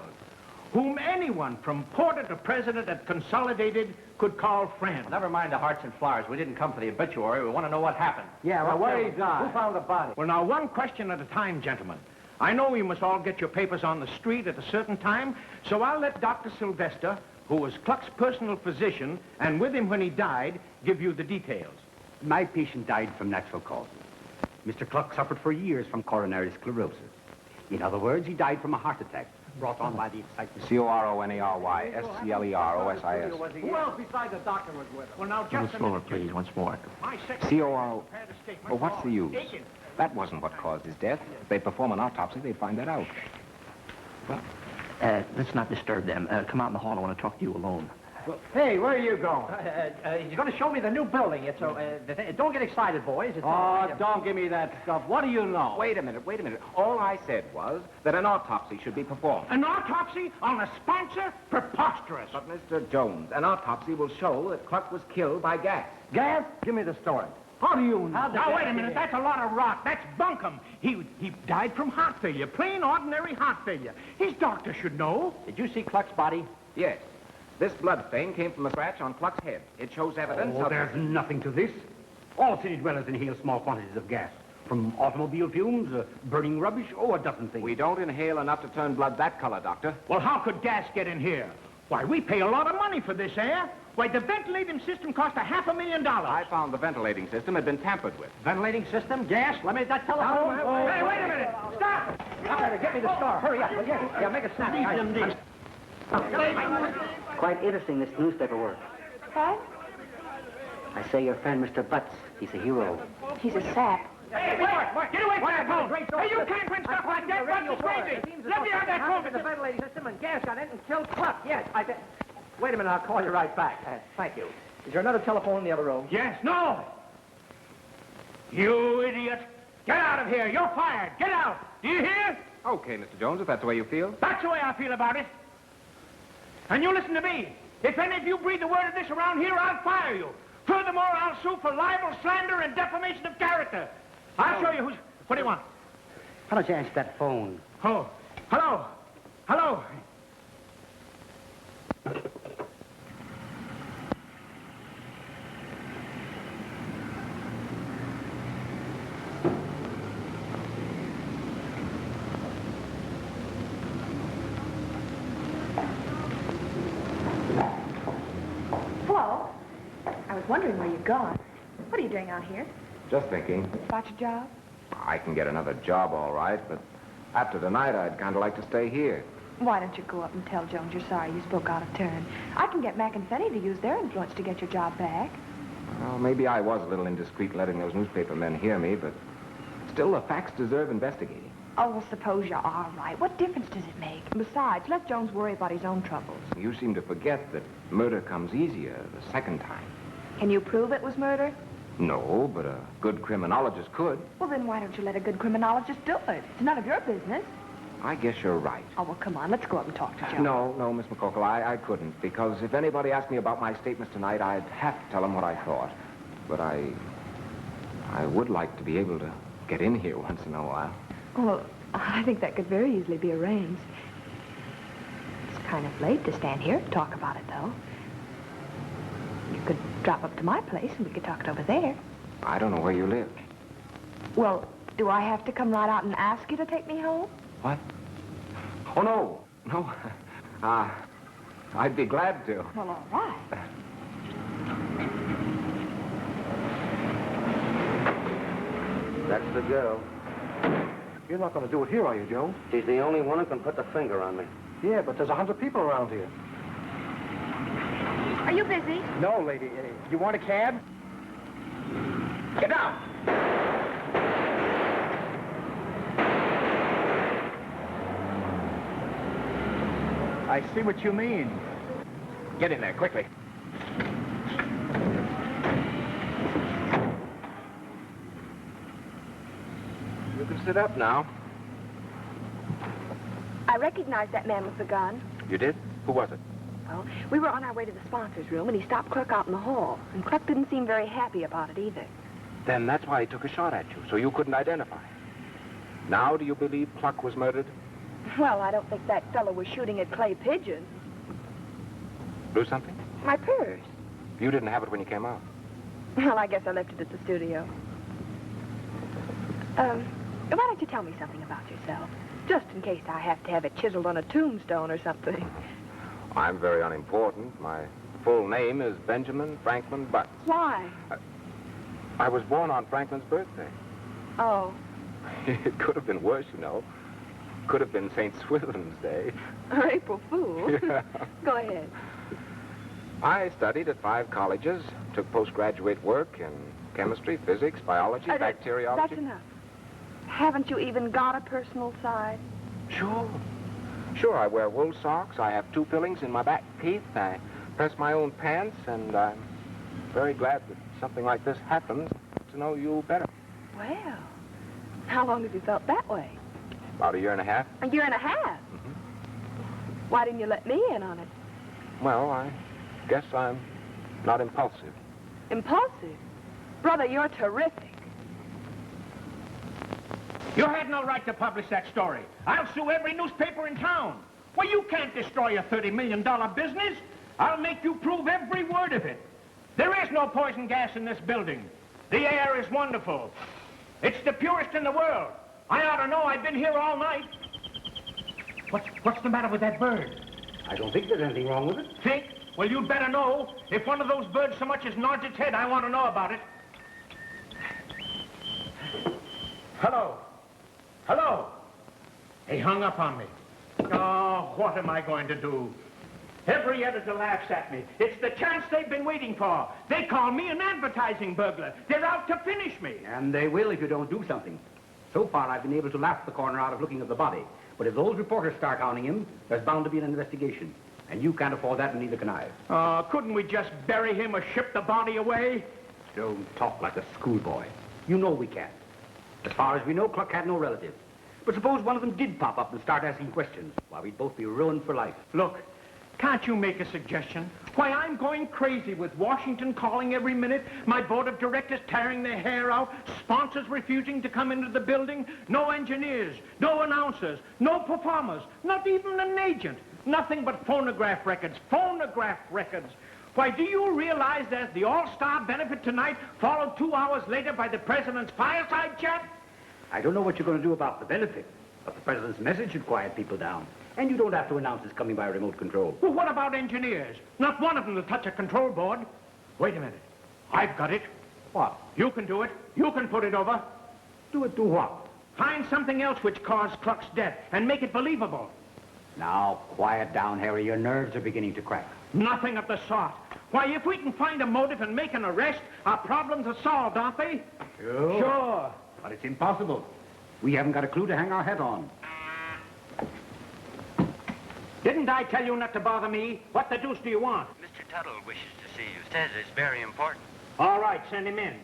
whom anyone from porter to president at Consolidated could call friend. Never mind the hearts and flowers. We didn't come for the obituary. We want to know what happened. Yeah, well, where he died? Who found the body? Well, now, one question at a time, gentlemen. I know you must all get your papers on the street at a certain time, so I'll let Dr. Sylvester, who was Kluck's personal physician, and with him when he died, give you the details. My patient died from natural causes. Mr. Kluck suffered for years from coronary sclerosis. In other words, he died from a heart attack brought on by the excitement. C-O-R-O-N-E-R-Y-S-C-L-E-R-O-S-I-S. Who else besides the doctor was with him? Well, now, just a minute, please, once more. My secretary C-O-R-O... prepared a statement. Well, what's the use? That wasn't what caused his death. If they perform an autopsy, they'd find that out. Well, let's not disturb them. Come out in the hall. I want to talk to you alone. Well, hey, where are you going? He's going to show me the new building. It's don't get excited, boys. Don't give me that stuff. What do you know? Wait a minute. All I said was that an autopsy should be performed. An autopsy on a sponsor? Preposterous. But, Mr. Jones, an autopsy will show that Cluck was killed by gas. Gas? Give me the story. How do you know? Now, wait a minute. That's a lot of rot. That's bunkum. He died from heart failure. Plain, ordinary heart failure. His doctor should know. Did you see Cluck's body? Yes. This blood stain came from a scratch on Cluck's head. It shows evidence of... there's nothing to this. All city dwellers inhale small quantities of gas. From automobile fumes, burning rubbish, a dozen things. We don't inhale enough to turn blood that color, Doctor. Well, how could gas get in here? Why, we pay a lot of money for this air. Why, the ventilating system cost $500,000. I found the ventilating system had been tampered with. Ventilating system? Gas? Let me that telephone. Hey, wait a minute. Stop! Operator, get me the star. Hurry up, will you? Yeah, make it snappy. Quite interesting, this newspaper work. What? I say your friend, Mr. Butts, he's a hero. He's a sap. Hey, wait! Get away from that phone! Hey, you can't print stuff like that! What's crazy? Let me have that phone! The ventilating system and gas got in and killed Cluck. Yes, Wait a minute, I'll call you right back. Thank you. Is there another telephone in the other room? Yes, no! You idiot! Get out of here! You're fired! Get out! Do you hear? Okay, Mr. Jones, if that's the way you feel. That's the way I feel about it. And you listen to me. If any of you breathe a word of this around here, I'll fire you. Furthermore, I'll sue for libel, slander, and defamation of character. I'll show you who's... What do you want? Why don't you answer that phone? Oh, hello. Hello. Hello. I was wondering where you'd gone. What are you doing out here? Just thinking. About your job? I can get another job, all right, but after tonight, I'd kind of like to stay here. Why don't you go up and tell Jones you're sorry you spoke out of turn? I can get Mac and Fenny to use their influence to get your job back. Well, maybe I was a little indiscreet letting those newspaper men hear me, but still, the facts deserve investigating. Oh, well, suppose you are right. What difference does it make? Besides, let Jones worry about his own troubles. You seem to forget that murder comes easier the second time. Can you prove it was murder? No, but a good criminologist could. Well, then why don't you let a good criminologist do it? It's none of your business. I guess you're right. Oh, well, come on. Let's go up and talk to Jones. No, Miss MacCorkle, I couldn't, because if anybody asked me about my statements tonight, I'd have to tell them what I thought. But I would like to be able to get in here once in a while. Well, I think that could very easily be arranged. It's kind of late to stand here and talk about it, though. You could drop up to my place and we could talk it over there. I don't know where you live. Well, do I have to come right out and ask you to take me home? What? Oh, no. I'd be glad to. Well, all right. That's the girl. You're not going to do it here, are you, Jones? She's the only one who can put the finger on me. Yeah, but there's 100 people around here. Are you busy? No, lady. You want a cab? Get down! I see what you mean. Get in there, quickly. You can sit up now. I recognized that man with the gun. You did? Who was it? Well, we were on our way to the sponsors' room, and he stopped Cluck out in the hall. And Cluck didn't seem very happy about it either. Then that's why he took a shot at you, so you couldn't identify. Now do you believe Cluck was murdered? Well, I don't think that fellow was shooting at clay pigeons. Lose something? My purse. You didn't have it when you came out. Well, I guess I left it at the studio. Why don't you tell me something about yourself? Just in case I have to have it chiseled on a tombstone or something. I'm very unimportant. My full name is Benjamin Franklin Butts. Why? I was born on Franklin's birthday. Oh. It could have been worse, you know. Could have been St. Swithin's Day. April Fool. Yeah. Go ahead. I studied at 5 colleges, took postgraduate work in chemistry, physics, biology, bacteriology. That's enough. Haven't you even got a personal side? Sure. Sure, I wear wool socks. I have 2 fillings in my back teeth. I press my own pants, and I'm very glad that something like this happens to know you better. Well, how long have you felt that way? About a year and a half. A year and a half? Why didn't you let me in on it? Well, I guess I'm not impulsive. Impulsive? Brother, you're terrific. You had no right to publish that story. I'll sue every newspaper in town. Well, you can't destroy a $30 million business. I'll make you prove every word of it. There is no poison gas in this building. The air is wonderful. It's the purest in the world. I ought to know. I've been here all night. What's the matter with that bird? I don't think there's anything wrong with it. Think? Well, you'd better know. If one of those birds so much as nods its head, I want to know about it. Hello? Hello? He hung up on me. Oh, what am I going to do? Every editor laughs at me. It's the chance they've been waiting for. They call me an advertising burglar. They're out to finish me. And they will if you don't do something. So far, I've been able to laugh the corner out of looking at the body. But if those reporters start hounding him, there's bound to be an investigation. And you can't afford that, and neither can I. Couldn't we just bury him or ship the body away? Don't talk like a schoolboy. You know we can't. As far as we know, Cluck had no relatives. But suppose one of them did pop up and start asking questions. Why, we'd both be ruined for life. Look, can't you make a suggestion? Why, I'm going crazy with Washington calling every minute, my board of directors tearing their hair out, sponsors refusing to come into the building, no engineers, no announcers, no performers, not even an agent. Nothing but phonograph records, phonograph records. Why, do you realize that the all-star benefit tonight followed 2 hours later by the president's fireside chat? I don't know what you're going to do about the benefit, but the president's message should quiet people down. And you don't have to announce it's coming by remote control. Well, what about engineers? Not one of them will touch a control board. Wait a minute. I've got it. What? You can do it. You can put it over. Do it do what? Find something else which caused Cluck's death and make it believable. Now, quiet down, Harry. Your nerves are beginning to crack. Nothing of the sort. Why, if we can find a motive and make an arrest, our problems are solved, aren't they? Sure. But it's impossible. We haven't got a clue to hang our hat on. Didn't I tell you not to bother me? What the deuce do you want? Mr. Tuttle wishes to see you. Says it's very important. All right, send him in.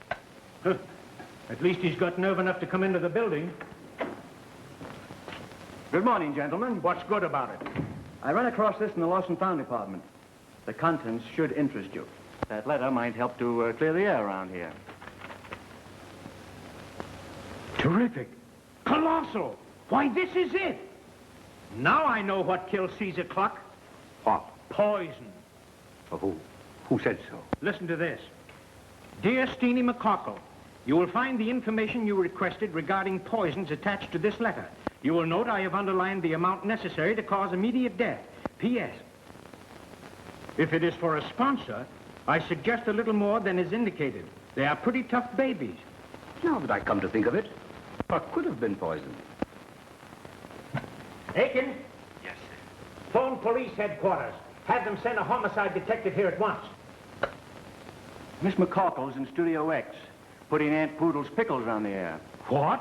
At least he's got nerve enough to come into the building. Good morning, gentlemen. What's good about it? I ran across this in the lost and found department. The contents should interest you. That letter might help to clear the air around here. Terrific. Colossal. Why, this is it. Now I know what killed Caesar Cluck. What? Poison. For who? Who said so? Listen to this. Dear Steenie MacCorkle, you will find the information you requested regarding poisons attached to this letter. You will note I have underlined the amount necessary to cause immediate death. P.S. If it is for a sponsor, I suggest a little more than is indicated. They are pretty tough babies. Now that I come to think of it, what could have been poisoned? Aiken? Yes, sir. Phone police headquarters. Have them send a homicide detective here at once. Miss MacCorkle's in Studio X, putting Aunt Poodle's pickles on the air. What?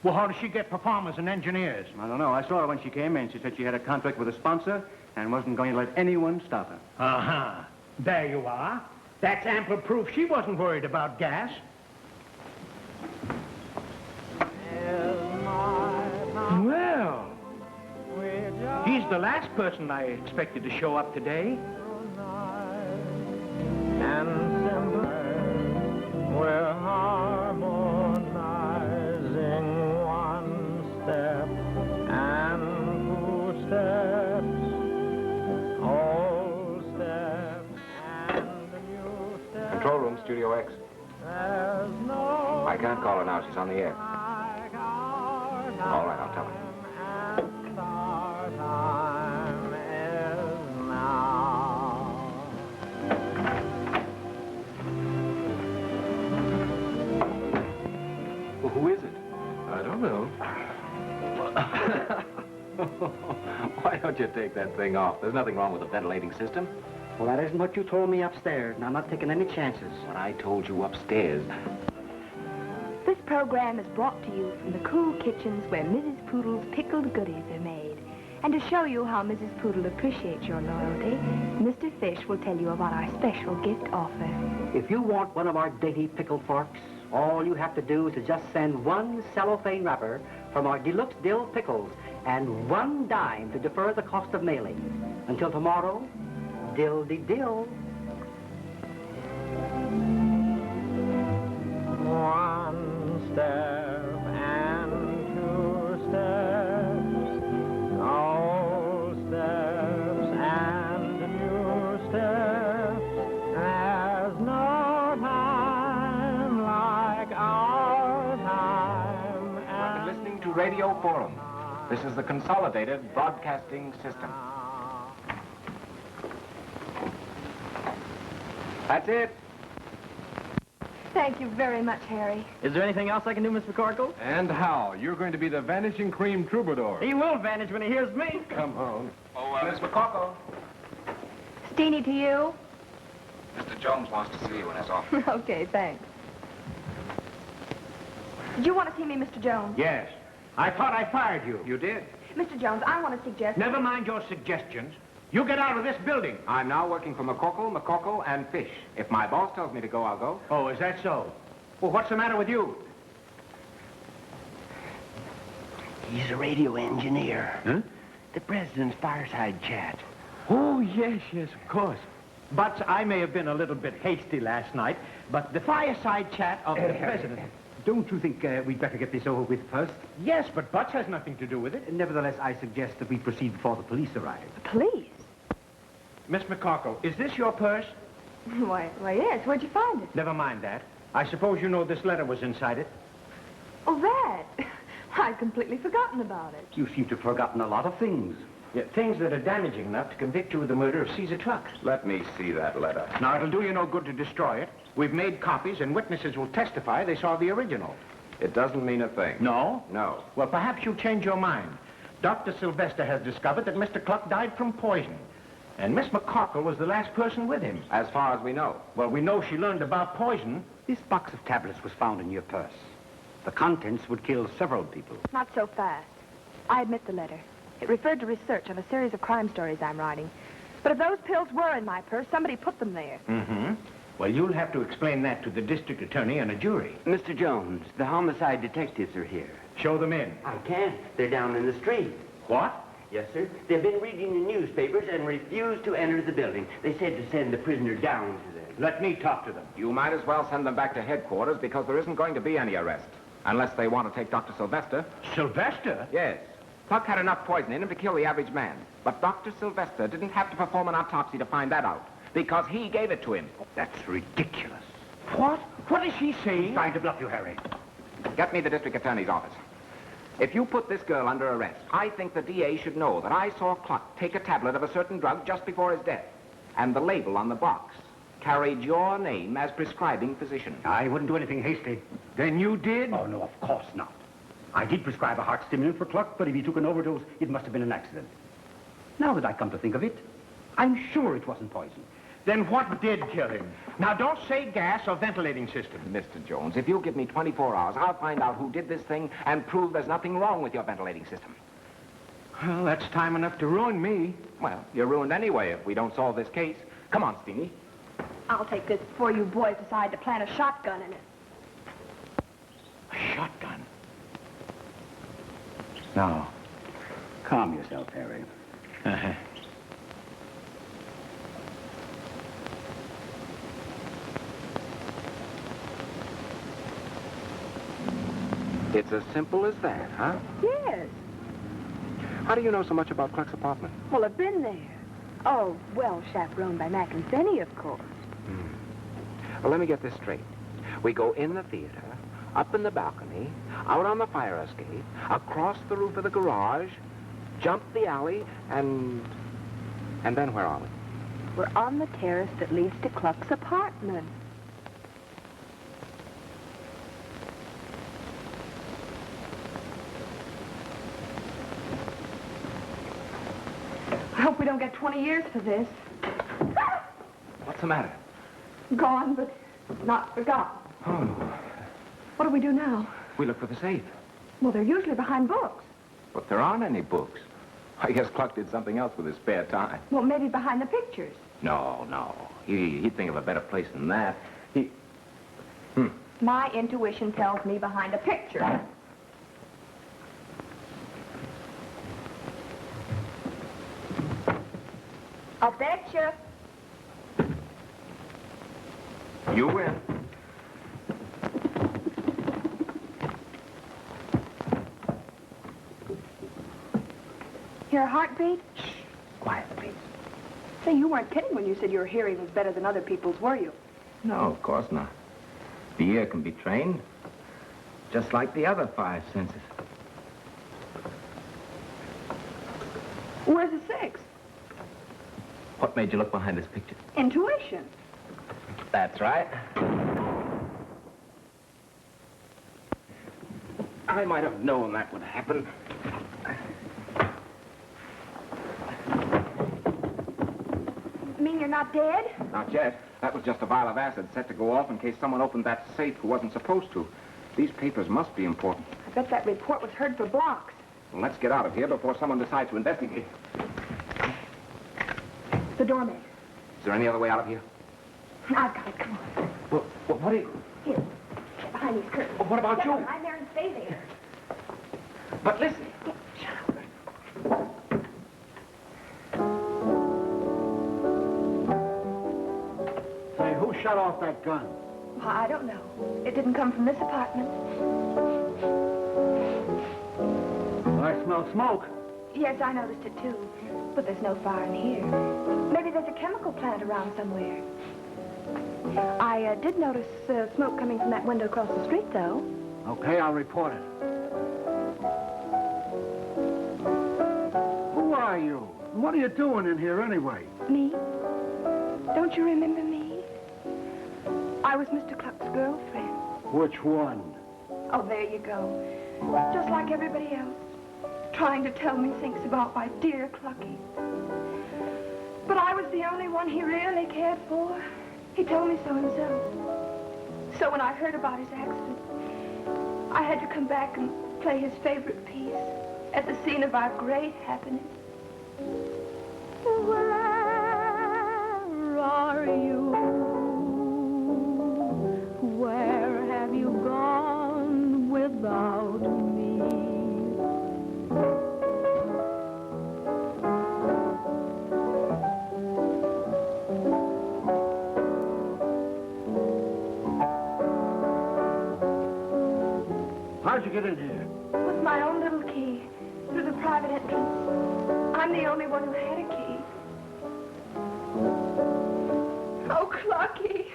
Well, how does she get performers and engineers? I don't know. I saw her when she came in. She said she had a contract with a sponsor and wasn't going to let anyone stop her. Uh-huh. There you are. That's ample proof she wasn't worried about gas. Well, he's the last person I expected to show up today. And simple, we're harmonizing one step and 2 steps, all steps and new steps. Control room, Studio X. There's no I can't call her now. She's on the air. like our All right, I'll tell her. and our time is now. Well, who is it? I don't know. Why don't you take that thing off? There's nothing wrong with the ventilating system. Well, that isn't what you told me upstairs, and I'm not taking any chances. What I told you upstairs. This program is brought to you from the cool kitchens where Mrs. Poodle's pickled goodies are made. And to show you how Mrs. Poodle appreciates your loyalty, Mr. Fish will tell you about our special gift offer. If you want one of our dainty pickle forks, all you have to do is to just send one cellophane wrapper from our deluxe dill pickles and 1 dime to defer the cost of mailing. Until tomorrow, dill-de-dill. One step and 2 steps, old steps and new steps. There's no time like our time. You're listening to Radio Forum. This is the Consolidated Broadcasting System. That's it. Thank you very much, Harry. Is there anything else I can do, Miss MacCorkle? And how? You're going to be the vanishing cream troubadour. He will vanish when he hears me. Come on. Oh, Miss MacCorkle. Steenie to you. Mr. Jones wants to see you in his office. Okay, thanks. Did you want to see me, Mr. Jones? Yes. I thought I fired you. You did. Mr. Jones, I want to suggest... Never mind your suggestions. You get out of this building. I'm now working for MacCorkle, and Fish. If my boss tells me to go, I'll go. Oh, is that so? Well, what's the matter with you? He's a radio engineer. Huh? The president's fireside chat. Oh, yes, of course. But I may have been a little bit hasty last night, but the fireside chat of the president... Don't you think we'd better get this over with first? Yes, but Butts has nothing to do with it. Nevertheless, I suggest that we proceed before the police arrive. The police? Miss MacCorkle, is this your purse? Why, yes. Where'd you find it? Never mind that. I suppose you know this letter was inside it. Oh, that? I'd completely forgotten about it. You seem to have forgotten a lot of things. Yeah, things that are damaging enough to convict you of the murder of Caesar Cluck. Let me see that letter. Now, it'll do you no good to destroy it. We've made copies, and witnesses will testify they saw the original. It doesn't mean a thing. No? No. Well, perhaps you'll change your mind. Dr. Sylvester has discovered that Mr. Cluck died from poison. And Miss MacCorkle was the last person with him. As far as we know. Well, we know she learned about poison. This box of tablets was found in your purse. The contents would kill several people. Not so fast. I admit the letter. It referred to research on a series of crime stories I'm writing. But if those pills were in my purse, somebody put them there. Mm-hmm. Well, you'll have to explain that to the district attorney and a jury. Mr. Jones, the homicide detectives are here. Show them in. I can't. They're down in the street. What? Yes, sir. They've been reading the newspapers and refused to enter the building. They said to send the prisoner down to them. Let me talk to them. You might as well send them back to headquarters because there isn't going to be any arrest. Unless they want to take Dr. Sylvester. Sylvester? Yes. Cluck had enough poison in him to kill the average man. But Dr. Sylvester didn't have to perform an autopsy to find that out. Because he gave it to him. That's ridiculous. What? What is he saying? He's trying to bluff you, Harry. Get me the district attorney's office. If you put this girl under arrest, I think the DA should know that I saw Cluck take a tablet of a certain drug just before his death. And the label on the box carried your name as prescribing physician. I wouldn't do anything hasty. Then you did? Oh, no, of course not. I did prescribe a heart stimulant for Cluck, but if he took an overdose, it must have been an accident. Now that I come to think of it, I'm sure it wasn't poison. Then what did kill him? Now, don't say gas or ventilating system. Mr. Jones, if you give me 24 hours, I'll find out who did this thing and prove there's nothing wrong with your ventilating system. Well, that's time enough to ruin me. Well, you're ruined anyway if we don't solve this case. Come on, Steenie. I'll take this before you boys decide to plant a shotgun in it. A shotgun? Now, calm yourself, Harry. Uh-huh. It's as simple as that, huh? Yes. How do you know so much about Cluck's apartment? Well, I've been there. Oh, well, chaperoned by Mac and Steenie, of course. Well, let me get this straight. We go in the theater, up in the balcony, out on the fire escape, across the roof of the garage, jump the alley, and then where are we? We're on the terrace that leads to Cluck's apartment. I hope we don't get 20 years for this. What's the matter? Gone, but not forgotten. Oh, What do we do now? we look for the safe. Well, they're usually behind books. But there aren't any books. I guess Cluck did something else with his spare time. Well, maybe behind the pictures. No. He'd think of a better place than that. My intuition tells me behind a picture. I'll betcha. You win. Hear a heartbeat? Shh. Quiet, please. Say, you weren't kidding when you said your hearing was better than other people's, were you? No, of course not. The ear can be trained, just like the other 5 senses. Where's the 6? What made you look behind this picture? Intuition. That's right. I might have known that would happen. Mean you're not dead? Not yet. That was just a vial of acid set to go off in case someone opened that safe who wasn't supposed to. These papers must be important. I bet that report was heard for blocks. Well, let's get out of here before someone decides to investigate. The doorman. Is there any other way out of here? I've got it. Come on. Well, what do you... Here. Get behind these curtains. Well, what about Get you? behind there and stay there. But listen. Say, who shut off that gun? Well, I don't know. It didn't come from this apartment. I smell smoke. Yes, I noticed it too. But there's no fire in here. Maybe there's a chemical plant around somewhere. I did notice smoke coming from that window across the street, though. Okay, I'll report it. Who are you? What are you doing in here anyway? Me? Don't you remember me? I was Mr. Cluck's girlfriend. Which one? Oh, there you go. Just like everybody else. Trying to tell me things about my dear Clucky. But I was the only one he really cared for. He told me so himself. So when I heard about his accident, I had to come back and play his favorite piece at the scene of our great happiness. Where are you? Where have you gone without me? How'd you get in here? With my own little key, through the private entrance. I'm the only one who had a key. Oh, Clucky.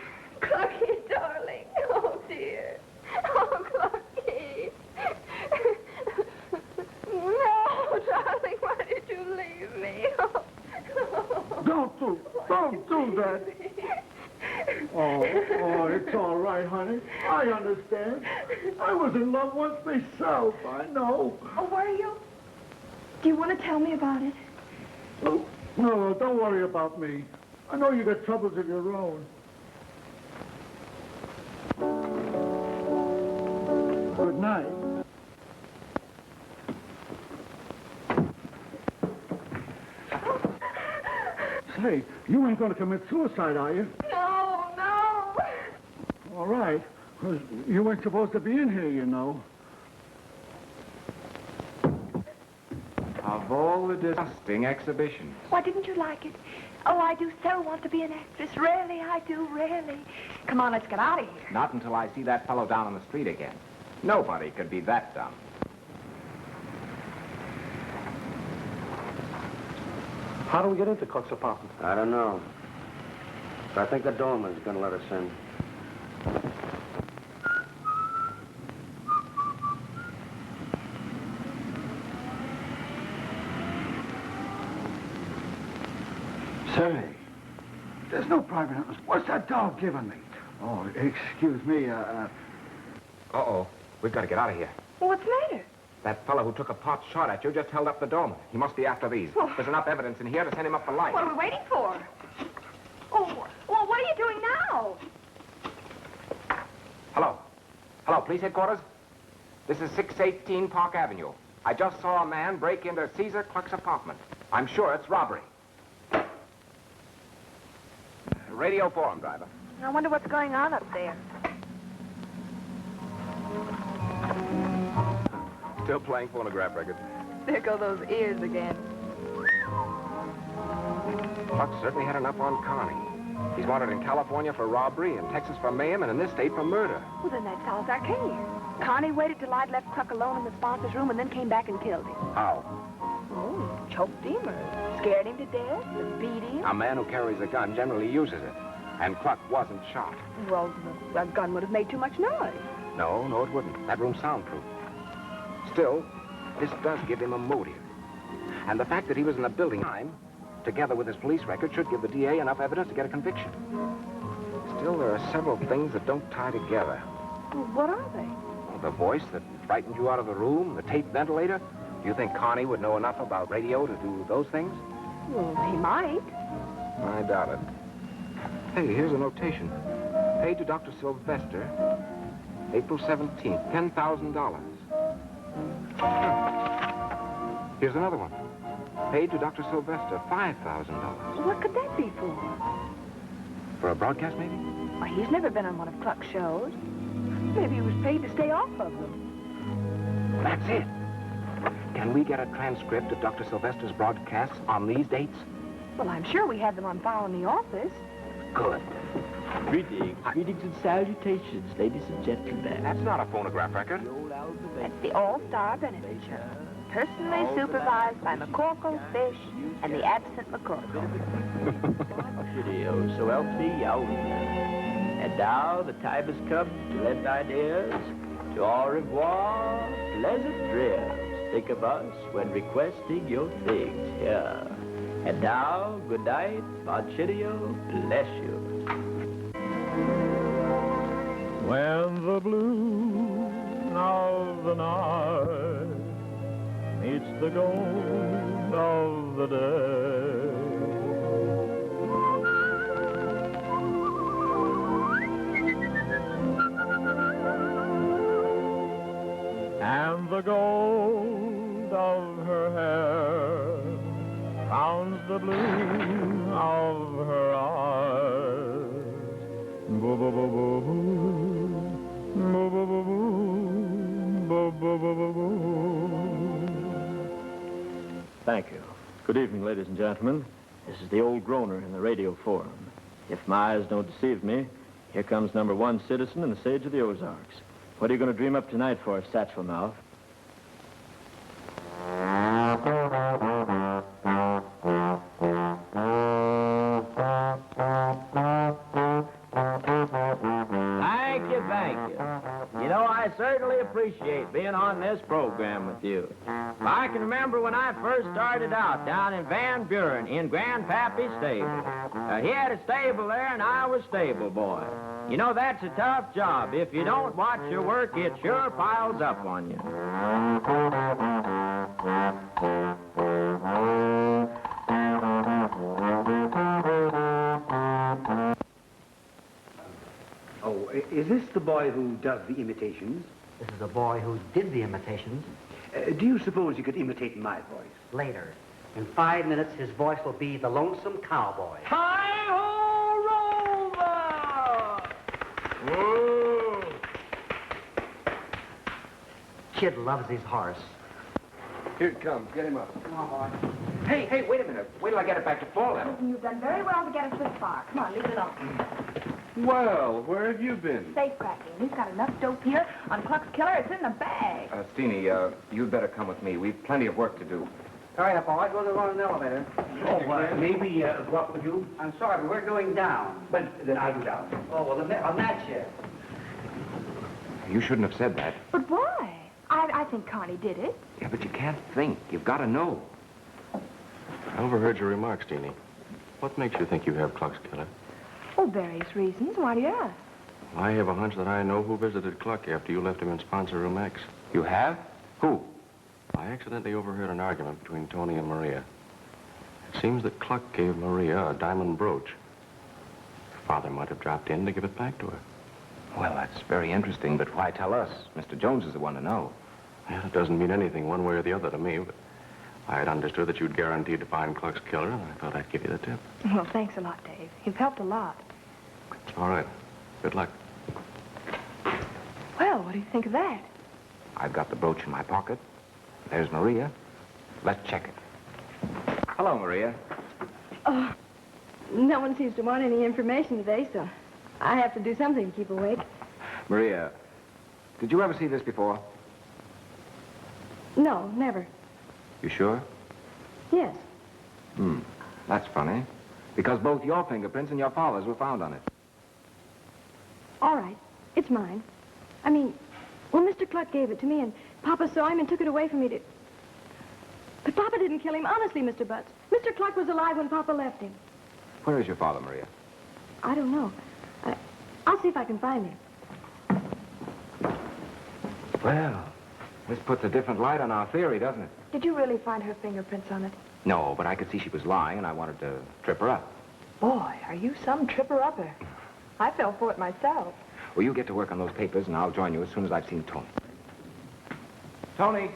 Clucky, darling. Oh, dear. Oh, Clucky. No, darling, why did you leave me? Oh. Don't do that. Oh, it's all right, honey. I understand. I was in love once myself, I know. Oh, were you? Do you want to tell me about it? No, don't worry about me. I know you got troubles of your own. Good night. Say, you ain't going to commit suicide, are you? No, no. All right. 'Cause you weren't supposed to be in here, you know. Of all the disgusting exhibitions. Why didn't you like it? Oh, I do so want to be an actress. Really, I do, really. Come on, let's get out of here. Not until I see that fellow down on the street again. Nobody could be that dumb. How do we get into Cook's apartment? I don't know. But I think the doorman's going to let us in. Say, there's no private entrance. What's that dog giving me? Oh, excuse me, Uh-oh. We've got to get out of here. Well, what's the matter? That fellow who took a pot shot at you just held up the doorman. He must be after these. Oh. There's enough evidence in here to send him up for life. What are we waiting for? Oh, well, what are you doing now? Hello. Hello, police headquarters? This is 618 Park Avenue. I just saw a man break into Caesar Cluck's apartment. I'm sure it's robbery. Radio for him, driver. I wonder what's going on up there. Still playing phonograph records. There go those ears again. Cluck certainly had enough on Carney. He's wanted in California for robbery, in Texas for mayhem, and in this state for murder. Well, then that sounds arcane. Carney waited till I'd left Cluck alone in the sponsor's room and then came back and killed him. How? Oh, choked him or scared him to death or beat him. A man who carries a gun generally uses it. And Cluck wasn't shot. Well, a gun would have made too much noise. No, it wouldn't. That room's soundproof. Still, this does give him a motive. And the fact that he was in the building time, together with his police record, should give the DA enough evidence to get a conviction. Still, there are several things that don't tie together. Well, what are they? Well, the voice that frightened you out of the room, the tape ventilator. Do you think Carney would know enough about radio to do those things? Well, he might. I doubt it. Hey, here's a notation. Paid to Dr. Sylvester, April 17th, $10,000. Here's another one. Paid to Dr. Sylvester, $5,000. What could that be for? For a broadcast, maybe? Why, he's never been on one of Cluck's shows. Maybe he was paid to stay off of them. That's it. Can we get a transcript of Dr. Sylvester's broadcasts on these dates? Well, I'm sure we have them on file in the office. Good. Greetings and salutations, ladies and gentlemen. That's not a phonograph record. That's the All-Star Benefit Show. Personally supervised by MacCorkle, Fish, and the absent MacCorkle. Video, so help me out. And now the time has come to lend ideas to au revoir, pleasant dreams. Think of us when requesting your things here. And now, good night, Bonchitio, bless you. When the blue of the night meets the gold of the day, and the gold of her hair crowns the blue of her eyes. Boo boo boo boo boo, boo boo boo boo, boo boo boo boo. Thank you. Good evening, ladies and gentlemen. This is the old groaner in the radio forum. If my eyes don't deceive me, here comes number one citizen and the sage of the Ozarks. What are you going to dream up tonight for, Satchel Mouth? Thank you. You know, I certainly appreciate being on this program with you. I can remember when I first started out down in Van Buren in Grandpappy's stable. He had a stable there, and I was stable boy. You know, that's a tough job. If you don't watch your work, it sure piles up on you. Oh, is this the boy who does the imitations? This is the boy who did the imitations. Do you suppose you could imitate my voice? Later. In 5 minutes, his voice will be the Lonesome Cowboy. Hi-ho, Rover! Whoa! Kid loves his horse. Here it comes. Get him up. Come on, boy. Hey, wait a minute. Wait till I get it back to full level. You've done very well to get us this far. Come on, leave it alone. Well, where have you been? Safe cracking. We've got enough dope here on Cluck's killer. It's in the bag. Steenie, you'd better come with me. We've plenty of work to do. Hurry up, boy. Go to run an elevator. Maybe, what would you? I'm sorry, but we're going down. But then I'll go down. Oh, well, on that chair. You shouldn't have said that. But why? I think Carney did it. Yeah, but you can't think. You've got to know. I overheard your remarks, Steenie. What makes you think you have Cluck's killer? Oh, various reasons. Why do you ask? I have a hunch that I know who visited Cluck after you left him in sponsor room X. You have? Who? I accidentally overheard an argument between Tony and Maria. It seems that Cluck gave Maria a diamond brooch. Her father might have dropped in to give it back to her. Well, that's very interesting, but why tell us? Mr. Jones is the one to know. Yeah, it doesn't mean anything one way or the other to me, but I had understood that you'd guaranteed to find Cluck's killer, and I thought I'd give you the tip. Well, thanks a lot, Dave. You've helped a lot. All right. Good luck. Well, what do you think of that? I've got the brooch in my pocket. There's Maria. Let's check it. Hello, Maria. Oh, no one seems to want any information today, so I have to do something to keep awake. Maria, did you ever see this before? No, never. You sure? Yes. That's funny. Because both your fingerprints and your father's were found on it. All right. It's mine. I mean, well, Mr. Cluck gave it to me, and Papa saw him and took it away from me to... But Papa didn't kill him. Honestly, Mr. Butts. Mr. Cluck was alive when Papa left him. Where is your father, Maria? I don't know. I'll see if I can find him. Well, this puts a different light on our theory, doesn't it? Did you really find her fingerprints on it? No, but I could see she was lying, and I wanted to trip her up. Boy, are you some tripper-upper. I fell for it myself. Well, you get to work on those papers, and I'll join you as soon as I've seen Tony. Tony!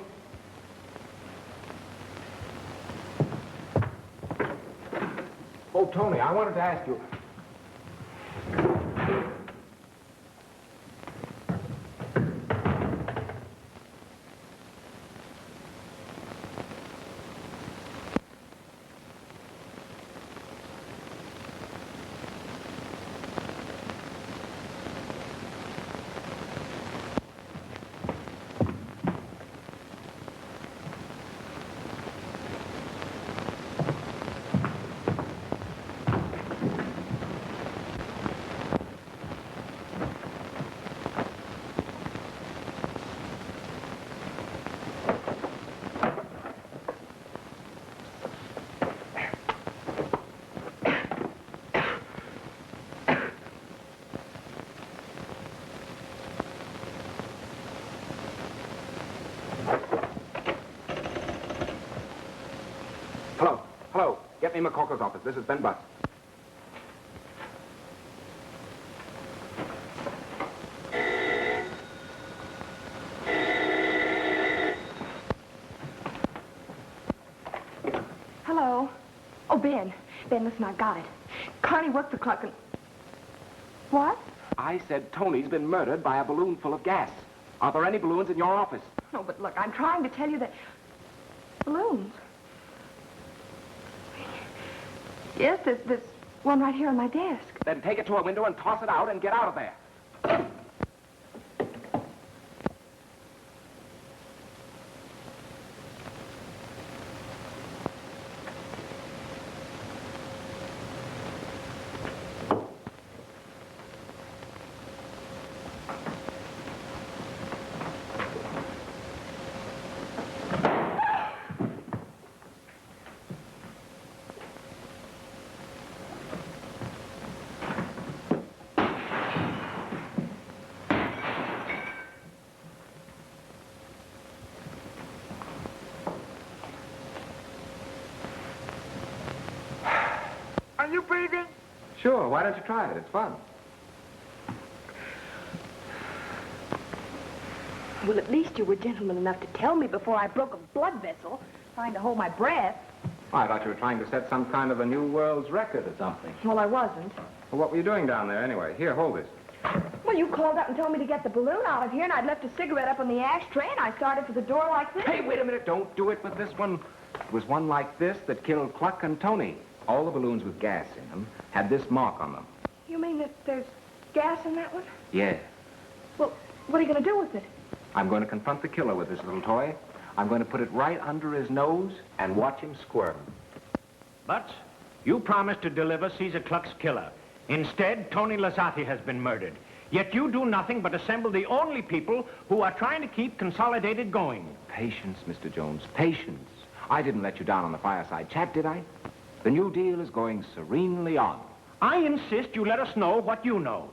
Oh, Tony, I wanted to ask you... Hello. Get me MacCorkle's office. This is Ben Butts. Hello. Oh, Ben. Ben, listen, I got it. Carney worked for Cluck and... What? I said Tony's been murdered by a balloon full of gas. Are there any balloons in your office? No, but look, I'm trying to tell you that... Balloons? Yes, there's one right here on my desk. Then take it to a window and toss it out and get out of there. Are you breathing? Sure, why don't you try it? It's fun. Well, at least you were gentleman enough to tell me before I broke a blood vessel, trying to hold my breath. I thought you were trying to set some kind of a new world's record or something. Well, I wasn't. Well, what were you doing down there anyway? Here, hold this. Well, you called up and told me to get the balloon out of here, and I'd left a cigarette up on the ashtray, and I started for the door like this. Hey, wait a minute. Don't do it with this one. It was one like this that killed Cluck and Tony. All the balloons with gas in them had this mark on them. You mean that there's gas in that one? Yeah. Well, what are you going to do with it? I'm going to confront the killer with this little toy. I'm going to put it right under his nose and watch him squirm. Butts, you promised to deliver Caesar Cluck's killer. Instead, Tony Lisotti has been murdered. Yet you do nothing but assemble the only people who are trying to keep Consolidated going. Patience, Mr. Jones, patience. I didn't let you down on the fireside chat, did I? The New Deal is going serenely on. I insist you let us know what you know.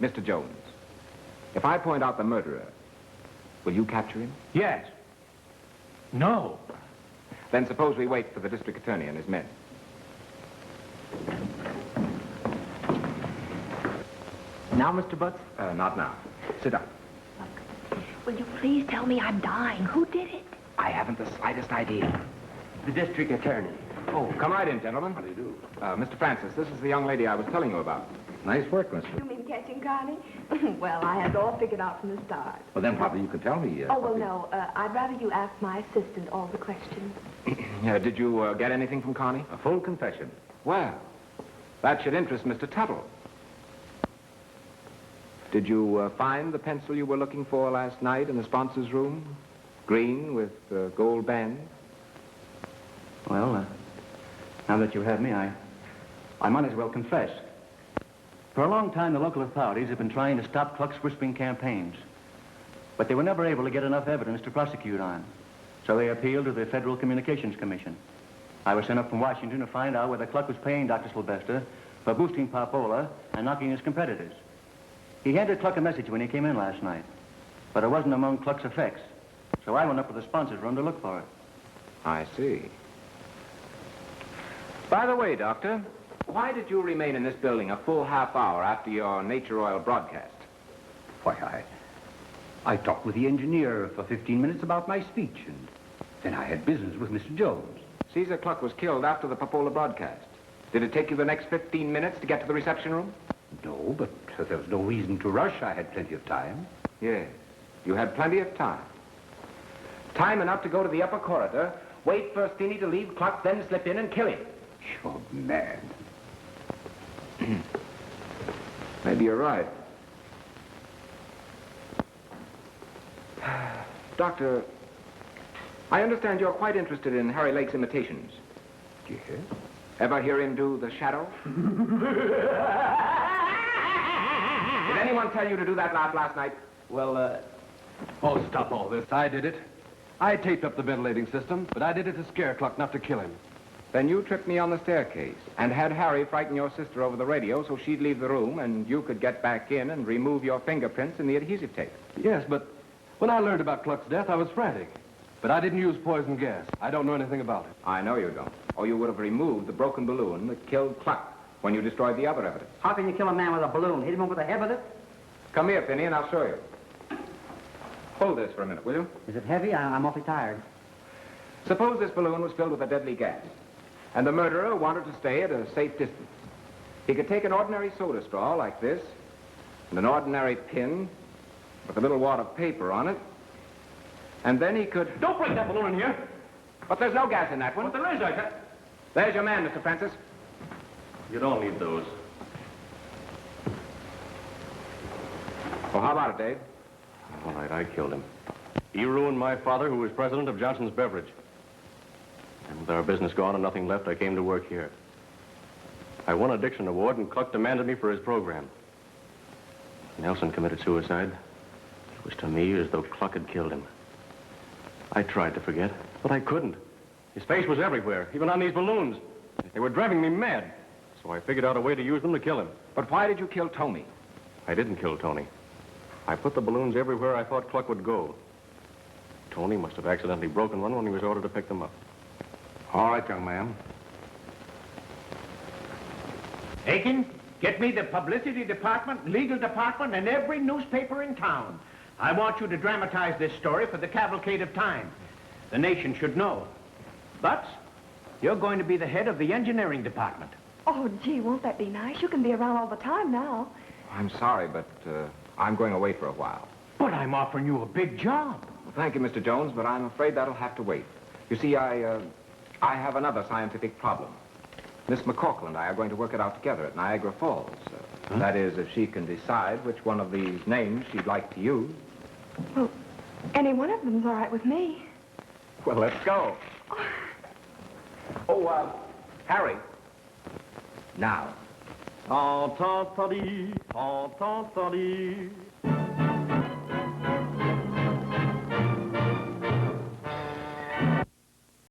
Mr. Jones, if I point out the murderer, will you capture him? Yes. No. Then suppose we wait for the district attorney and his men. Now, Mr. Butts? Not now. Sit down. will you please tell me I'm dying? Who did it? I haven't the slightest idea. The district attorney. Oh, come right in, gentlemen. How do you do? Mr. Francis, this is the young lady I was telling you about. Nice work, Mister. You mean catching Carney? Well, I had it all figured out from the start. Well, then probably you could tell me. Oh, well, no. I'd rather you ask my assistant all the questions. Did you get anything from Connie? A full confession. Well, that should interest Mr. Tuttle. Did you find the pencil you were looking for last night in the sponsor's room? Green with gold band? Well, now that you have me, I might as well confess. For a long time, the local authorities have been trying to stop Cluck's whispering campaigns. But they were never able to get enough evidence to prosecute on. So they appealed to the Federal Communications Commission. I was sent up from Washington to find out whether Cluck was paying Dr. Sylvester for boosting Popola and knocking his competitors. He handed Cluck a message when he came in last night, but it wasn't among Cluck's effects. So I went up to the sponsor's room to look for it. I see. By the way, Doctor, why did you remain in this building a full half hour after your Nature Oil broadcast? Why, I talked with the engineer for 15 minutes about my speech, and then I had business with Mr. Jones. Caesar Cluck was killed after the Popola broadcast. Did it take you the next 15 minutes to get to the reception room? No, but there was no reason to rush. I had plenty of time. Yes, you had plenty of time. Time enough to go to the upper corridor, wait for Steenie to leave Cluck, then slip in and kill him. You're mad. Maybe you're right. Doctor, I understand you're quite interested in Harry Lake's imitations. Yes? Ever hear him do the shadow? Did anyone tell you to do that laugh last night? Well, Oh, stop all this. I did it. I taped up the ventilating system, but I did it to scare Cluck, not to kill him. Then you tripped me on the staircase and had Harry frighten your sister over the radio so she'd leave the room and you could get back in and remove your fingerprints in the adhesive tape. Yes, but when I learned about Cluck's death, I was frantic. But I didn't use poison gas. I don't know anything about it. I know you don't. Or you would have removed the broken balloon that killed Cluck when you destroyed the other evidence. How can you kill a man with a balloon? Hit him over the head with it? Come here, Finney, and I'll show you. Hold this for a minute, will you? Is it heavy? I'm awfully tired. Suppose this balloon was filled with a deadly gas, and the murderer wanted to stay at a safe distance. He could take an ordinary soda straw like this, and an ordinary pin with a little wad of paper on it, and then he could... Don't break that balloon in here. But there's no gas in that one. But there is, I can't... There's your man, Mr. Francis. You don't need those. Well, how about it, Dave? All right, I killed him. He ruined my father, who was president of Johnson's Beverage. And with our business gone and nothing left, I came to work here. I won a Dixon Award, and Cluck demanded me for his program. Nelson committed suicide. It was to me as though Cluck had killed him. I tried to forget, but I couldn't. His face was everywhere, even on these balloons. They were driving me mad. So I figured out a way to use them to kill him. But why did you kill Tony? I didn't kill Tony. I put the balloons everywhere I thought Cluck would go. Tony must have accidentally broken one when he was ordered to pick them up. All right, young man. Aiken, get me the publicity department, legal department, and every newspaper in town. I want you to dramatize this story for the cavalcade of time. The nation should know. Butts, you're going to be the head of the engineering department. Oh, gee, won't that be nice? You can be around all the time now. I'm sorry, but I'm going away for a while. But I'm offering you a big job. Well, thank you, Mr. Jones, but I'm afraid that'll have to wait. You see, I have another scientific problem. Miss MacCorkle and I are going to work it out together at Niagara Falls. That is, if she can decide which one of these names she'd like to use. Well, any one of them's all right with me. Well, let's go. Oh, Harry. Now. Ta-ta-ta-dee, ta-ta-ta-dee.